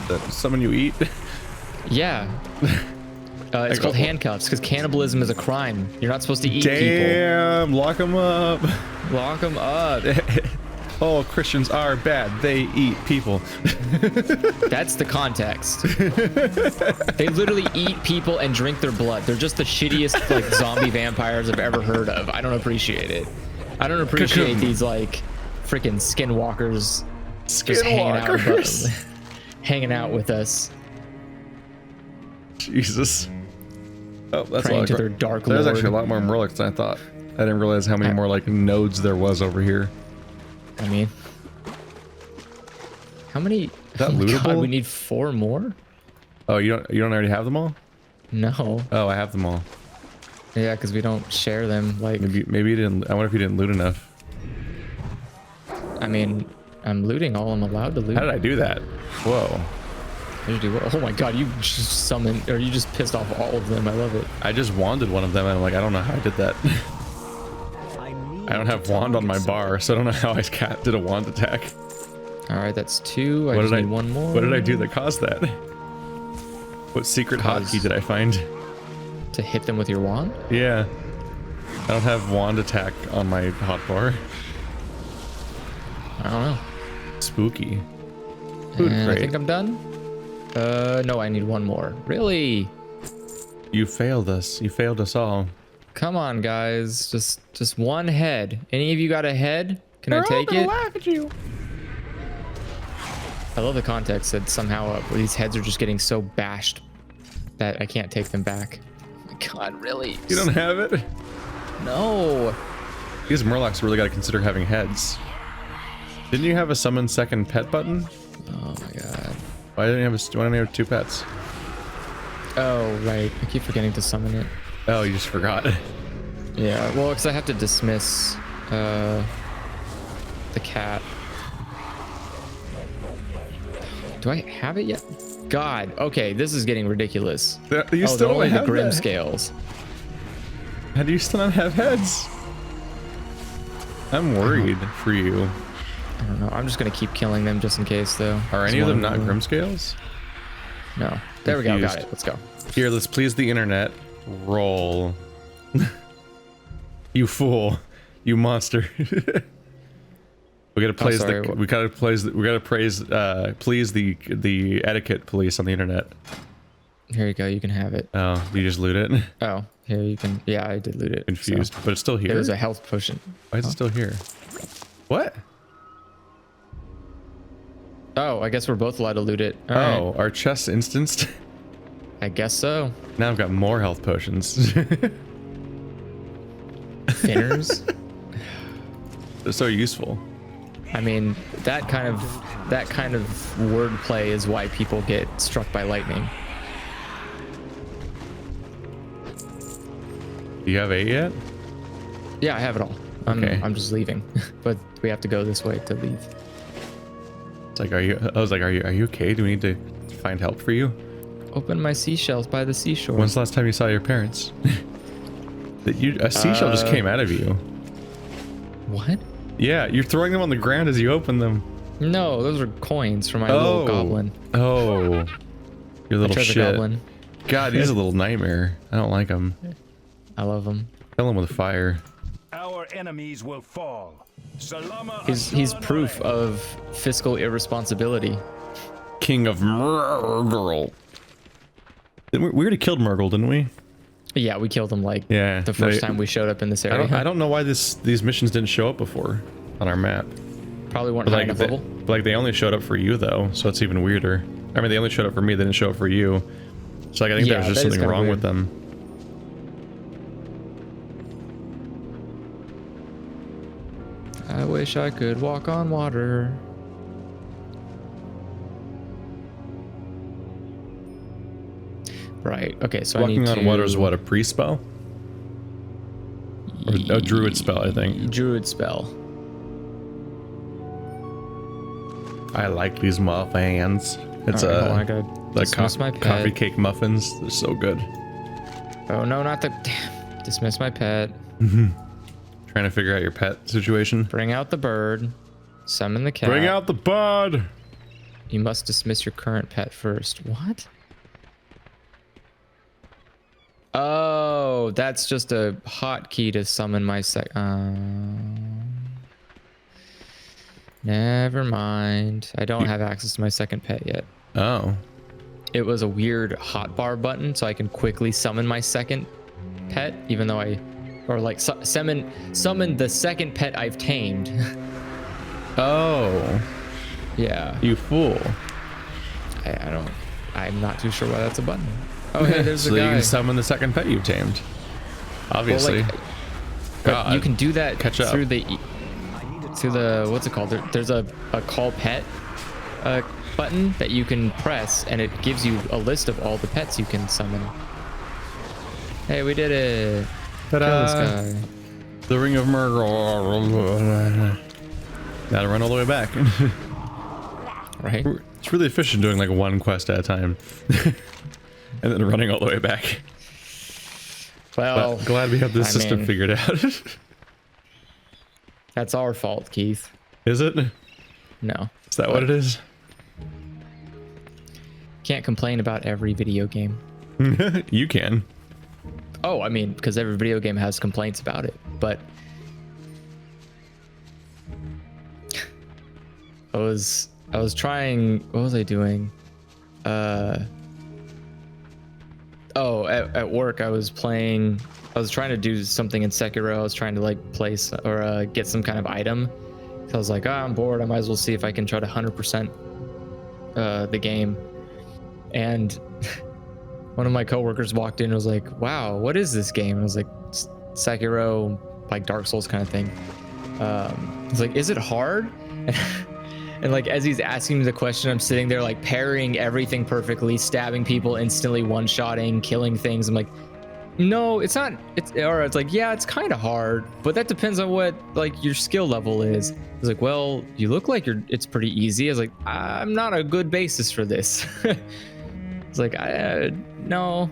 A: that someone you eat?
B: Yeah. It's called handcuffs because cannibalism is a crime. You're not supposed to eat people.
A: Damn, lock them up.
B: Lock them up.
A: Oh, Christians are bad. They eat people.
B: That's the context. They literally eat people and drink their blood. They're just the shittiest like zombie vampires I've ever heard of. I don't appreciate it. I don't appreciate these like freaking skinwalkers just hanging out with us.
A: Jesus. Oh, that's
B: praying to their dark lord.
A: There's actually a lot more Murlocs than I thought. I didn't realize how many more like nodes there was over here.
B: I mean, How many?
A: Is that
B: oh my
A: lootable?
B: God, we need 4 more?
A: Oh, you don't already have them all?
B: No.
A: Oh, I have them all.
B: Yeah, because we don't share them. Like,
A: Maybe you didn't. I wonder if you didn't loot enough.
B: I mean, I'm looting all I'm allowed to loot.
A: How did I do that? Whoa.
B: How did you do what? Oh my God, you just summoned, or you just pissed off all of them. I love it.
A: I just wanded one of them, and I'm like, I don't know how I did that. I don't have wand on my bar, so I don't know how I did a wand attack.
B: All right, that's 2. I just need 1 more.
A: What did I do that caused that? What secret hotkey did I find?
B: To hit them with your wand?
A: Yeah. I don't have wand attack on my hotbar.
B: I don't know.
A: Spooky.
B: And I think I'm done. No, I need 1 more. Really?
A: You failed us. You failed us all.
B: Come on, guys. Just 1 head. Any of you got a head? Can I take it?
A: Laugh at you.
B: I love the context that somehow these heads are just getting so bashed that I can't take them back. Oh my God, really?
A: You don't have it?
B: No.
A: These Murlocs really got to consider having heads. Didn't you have a summon second pet button?
B: Oh my God.
A: Why don't you have 2 pets?
B: Oh, right. I keep forgetting to summon it.
A: Oh, you just forgot.
B: Yeah, well, because I have to dismiss the cat. Do I have it yet? God. Okay, this is getting ridiculous.
A: You still
B: they're only
A: don't
B: the
A: have
B: Grim
A: that.
B: scales.
A: How do you still not have heads? I'm worried for you.
B: I don't know. I'm just gonna keep killing them just in case, though.
A: Are any of them not Grimscales?
B: No. There we go. Got it. Let's go.
A: Here, let's please the internet. Roll. You fool. You monster. We gotta praise please the etiquette police on the internet.
B: Here you go. You can have it.
A: Oh, you just loot it?
B: Oh, here you can. Yeah, I did loot it.
A: Confused, but it's still here.
B: It was a health potion.
A: Why is it still here? What?
B: Oh, I guess we're both allowed to loot it. All right.
A: Our chests instanced?
B: I guess so.
A: Now I've got more health potions.
B: Thinners?
A: They're so useful.
B: I mean, that kind of wordplay is why people get struck by lightning.
A: Do you have 8 yet?
B: Yeah, I have it all.
A: Okay.
B: I'm just leaving, but we have to go this way to leave.
A: It's like, are you okay? Do we need to find help for you?
B: Open my seashells by the seashore.
A: When's the last time you saw your parents? A seashell just came out of you.
B: What?
A: Yeah, you're throwing them on the ground as you open them.
B: No, those are coins from my little goblin.
A: Oh, your little
B: treasure
A: shit.
B: goblin.
A: God, he's a little nightmare. I don't like him.
B: I love him.
A: Kill him with fire.
E: Our enemies will fall. Salama
B: He's proof of fiscal irresponsibility.
A: King of Murgle. We already killed Murgle, didn't we?
B: Yeah, we killed him like
A: Yeah,
B: the first time we showed up in this
A: I
B: area.
A: don't know why these missions didn't show up before on our map.
B: Probably weren't high enough level.
A: Like they only showed up for you though, so it's even weirder. I mean, they only showed up for me. They didn't show up for you. So like, I think
B: Yeah,
A: there's just
B: that is
A: something
B: kinda
A: wrong
B: weird.
A: with them.
B: I wish I could walk on water. Right. Okay. So
A: Walking
B: I need
A: on
B: to...
A: water is what, a priest spell? Or a druid spell, I think.
B: Druid spell.
A: I like these muffins. It's
B: All right, hold on, I gotta
A: like
B: dismiss my pet.
A: coffee cake muffins. They're so good.
B: Oh no, not the. Damn. Dismiss my pet.
A: Trying to figure out your pet situation.
B: Bring out the bird. Summon the cat.
A: Bring out the bud.
B: You must dismiss your current pet first. What? Oh, that's just a hotkey to summon my Never mind. I don't have access to my second pet yet.
A: Oh.
B: It was a weird hotbar button, so I can quickly summon my second pet, even though summon the second pet I've tamed.
A: Oh.
B: Yeah.
A: You fool.
B: I'm not too sure why that's a button. Oh, hey, there's
A: so
B: a
A: you
B: guy.
A: can summon the second pet you've tamed. Obviously.
B: Well, but you can do that
A: Catch up.
B: through the what's it called? There's a call pet button that you can press, and it gives you a list of all the pets you can summon. Hey, we did it.
A: Ta-da.
B: Kill this guy.
A: The Ring of Murgle. Gotta run all the way back.
B: Right?
A: It's really efficient doing like one quest at a time. And then running all the way back.
B: Well,
A: but glad we have this system figured out.
B: That's our fault, Keith.
A: Is it?
B: No.
A: Is that what it is?
B: Can't complain about every video game.
A: You can.
B: Oh, I mean, because every video game has complaints about it, but I was trying, what was I doing? At work I was trying to do something in Sekiro. I was trying to like place or get some kind of item. So I was like, I'm bored, I might as well see if I can try to 100% the game. And one of my coworkers walked in and was like, wow, what is this game? And I was like, Sekiro, like Dark Souls kind of thing. He's like, is it hard? And like, as he's asking me the question, I'm sitting there like parrying everything perfectly, stabbing people instantly, one-shotting, killing things. I'm like, no, it's not. It's like, yeah, it's kind of hard, but that depends on what like your skill level is. He's like, well, you look like it's pretty easy. I was like, I'm not a good basis for this. It's like, no.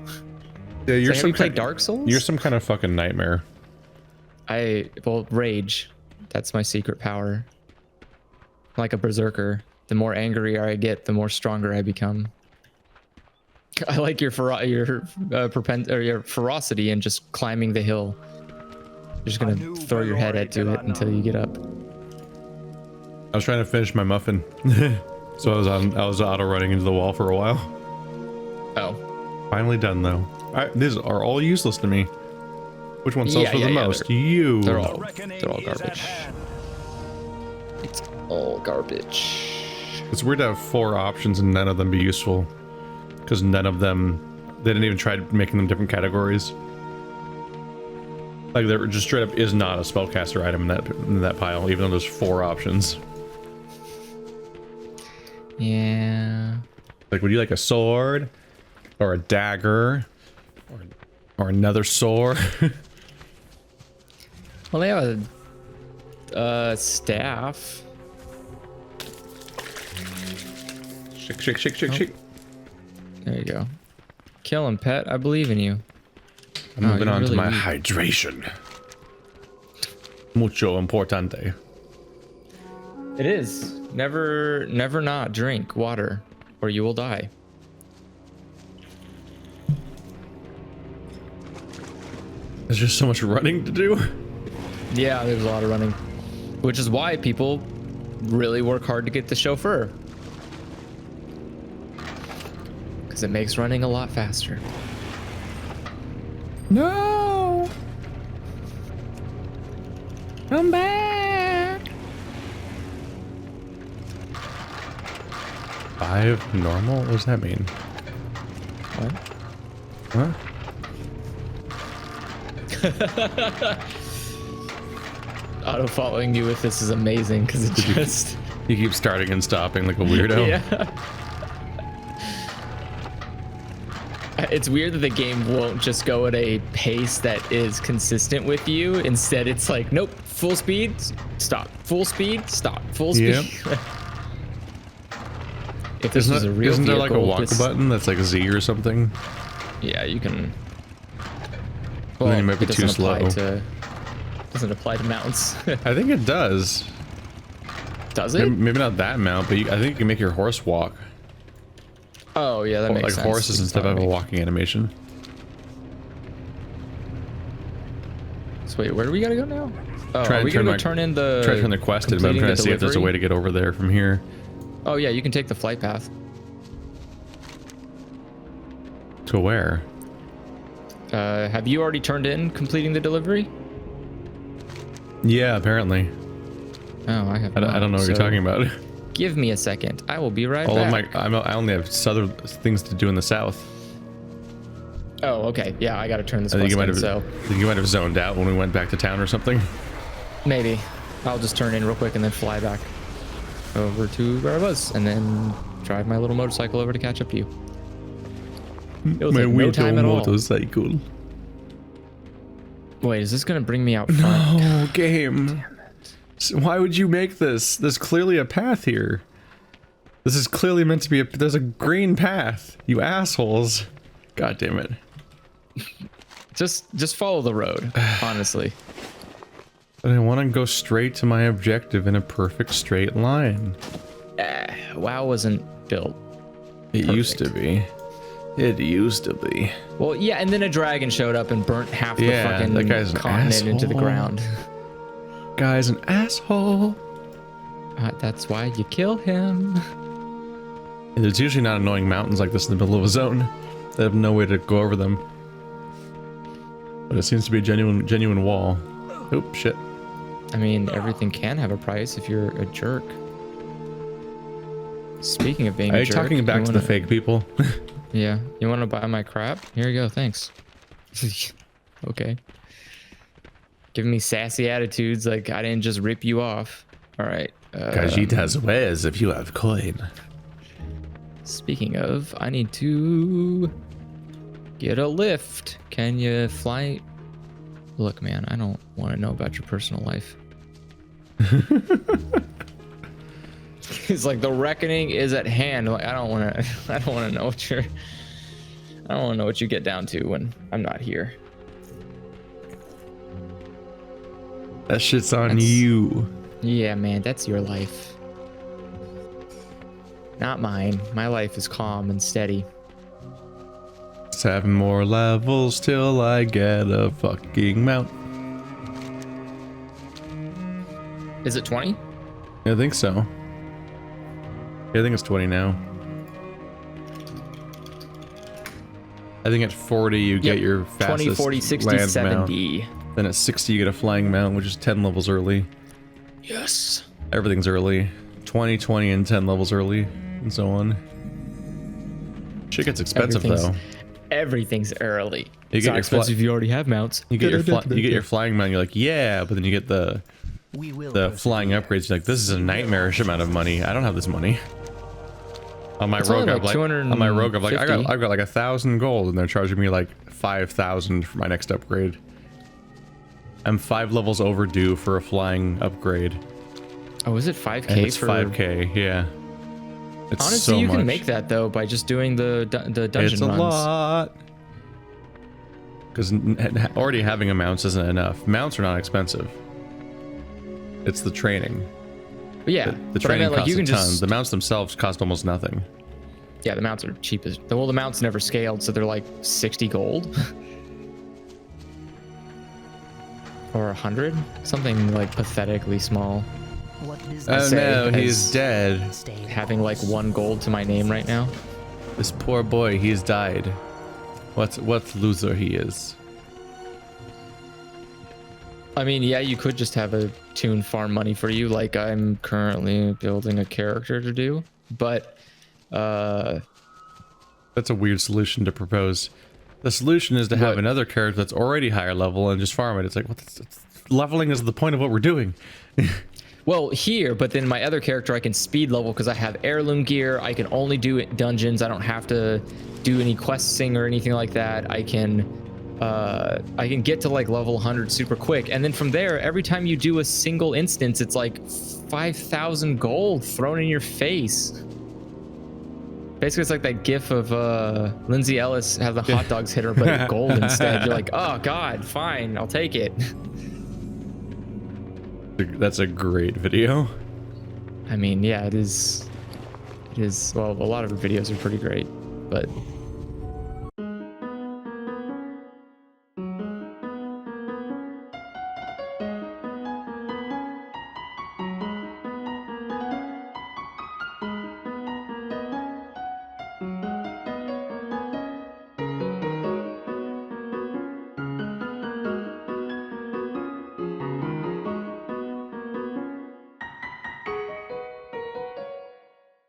A: Yeah, you're
B: have you played Dark Souls?
A: You're some kind of fucking nightmare.
B: Well, rage. That's my secret power. I'm like a berserker. The more angrier I get, the more stronger I become. I like your ferocity and just climbing the hill. You're just gonna throw your head into it until you get up.
A: I was trying to finish my muffin, so I was auto running into the wall for a while.
B: Oh,
A: finally done though. These are all useless to me. Which one sells for the most?
B: They're all garbage. It's all garbage.
A: It's weird to have 4 options and none of them be useful, because none of them, they didn't even try making them different categories. Like there just straight up is not a spellcaster item in that pile, even though there's 4 options.
B: Yeah.
A: Like, would you like a sword, or a dagger, or another sword?
B: Well, they have a staff.
A: Shake, shake, shake, shake.
B: There you go. Kill him, pet. I believe in you.
A: I'm moving on to my hydration. Mucho importante.
B: It is. Never not drink water, or you will die.
A: There's just so much running to do.
B: Yeah, there's a lot of running, which is why people really work hard to get the chauffeur, because it makes running a lot faster.
A: No! Come back! 5 normal? What does that mean?
B: What?
A: Huh?
B: Auto following you with this is amazing because it just
A: You keep starting and stopping like a weirdo.
B: Yeah. It's weird that the game won't just go at a pace that is consistent with you. Instead, it's like, nope, full speed, stop, full speed, stop, full speed.
A: Yep.
B: If this was a real
A: isn't there
B: vehicle,
A: like a walk button that's like a Z or something?
B: Yeah, you can.
A: Well, then you might be
B: it
A: too slow.
B: Doesn't apply to mounts.
A: I think it does.
B: Does it?
A: Maybe not that mount, but I think you can make your horse walk.
B: Oh yeah, that makes sense.
A: Like horses instead of a walking animation.
B: So wait, where do we gotta go now? Oh,
A: try
B: are we gonna turn in the?
A: Try to turn the quest in, but I'm trying to see if there's a way to get over there from here.
B: Oh yeah, you can take the flight path.
A: To where?
B: Have you already turned in completing the delivery?
A: Yeah, apparently.
B: Oh, I have.
A: I don't know what you're talking about.
B: Give me a second. I will be right back.
A: I only have southern things to do in the south.
B: Oh, okay. Yeah, I gotta turn this.
A: I think
B: quest in,
A: I think you might have zoned out when we went back to town or something.
B: Maybe. I'll just turn in real quick and then fly back. over to where I was, and then drive my little motorcycle over to catch up to you. It'll take no time at all.
A: Motorcycle.
B: Wait, is this gonna bring me out front?
A: No, game. Damn it. So why would you make this? There's clearly a path here. This is clearly meant to be there's a green path. You assholes. God damn it.
B: Just follow the road, honestly.
A: But I want to go straight to my objective in a perfect straight line.
B: WoW wasn't built.
A: It used to be. It used to be.
B: Well, yeah, and then a dragon showed up and burnt half the fucking
A: that guy's
B: continent into the ground.
A: Guy's an asshole.
B: That's why you kill him.
A: And there's usually not annoying mountains like this in the middle of a zone that have no way to go over them. But it seems to be a genuine wall. Oop, shit.
B: I mean, everything can have a price if you're a jerk. Speaking of being a jerk,
A: are you talking back to the fake people?
B: Yeah. You want to buy my crap? Here you go. Thanks. Okay. Giving me sassy attitudes like I didn't just rip you off. All right.
A: Khajiit has wares if you have coin.
B: Speaking of, I need to get a lift. Can you fly? Look, man, I don't want to know about your personal life. It's like the reckoning is at hand. Like I don't want to know what you're. I don't want to know what you get down to when I'm not here.
A: That shit's on you.
B: Yeah, man, that's your life. Not mine. My life is calm and steady.
A: 7 more levels till I get a fucking mount.
B: Is it 20?
A: I think so. Yeah, I think it's 20 now. I think at 40 you get your fastest
B: 20, 40, 60,
A: land
B: 70.
A: mount. Then at 60 you get a flying mount, which is 10 levels early.
B: Yes.
A: Everything's early. 20, 20, and 10 levels early, and so on. Shit gets expensive though.
B: Everything's early.
A: You get your
B: expensive if you already have mounts.
A: You get your flying mount. You're like, yeah, but then you get the flying upgrades. You're like, this is a nightmarish amount of money. I don't have this money. On my rogue, I've like I've got like 1,000 gold, and they're charging me like 5,000 for my next upgrade. I'm 5 levels overdue for a flying upgrade.
B: Oh, is it 5k?
A: And it's 5k, yeah. It's
B: honestly,
A: so
B: you
A: much.
B: can make that though by just doing the dungeon runs.
A: It's a lot. Because already having a mounts isn't enough. Mounts are not expensive. It's the training.
B: But yeah,
A: the training costs a ton. The mounts themselves cost almost nothing.
B: Yeah, the mounts are cheap as well. The mounts never scaled, so they're like 60 gold or 100, something like pathetically small.
A: Oh no, he's dead.
B: Having like 1 gold to my name right now.
A: This poor boy, he's died. What loser he is.
B: I mean, yeah, you could just have a tune farm money for you, like I'm currently building a character to do, but
A: that's a weird solution to propose. The solution is to have another character that's already higher level and just farm it. It's like, leveling is the point of what we're doing.
B: Well, here, but then my other character I can speed level because I have heirloom gear. I can only do dungeons. I don't have to do any questing or anything like that. I can get to like level 100 super quick, and then from there, every time you do a single instance, it's like 5,000 gold thrown in your face. Basically, it's like that gif of Lindsay Ellis have the hot dogs hit her, but it's gold instead. You're like, oh god, fine, I'll take it.
A: That's a great video.
B: I mean, yeah, it is. Well, a lot of her videos are pretty great, but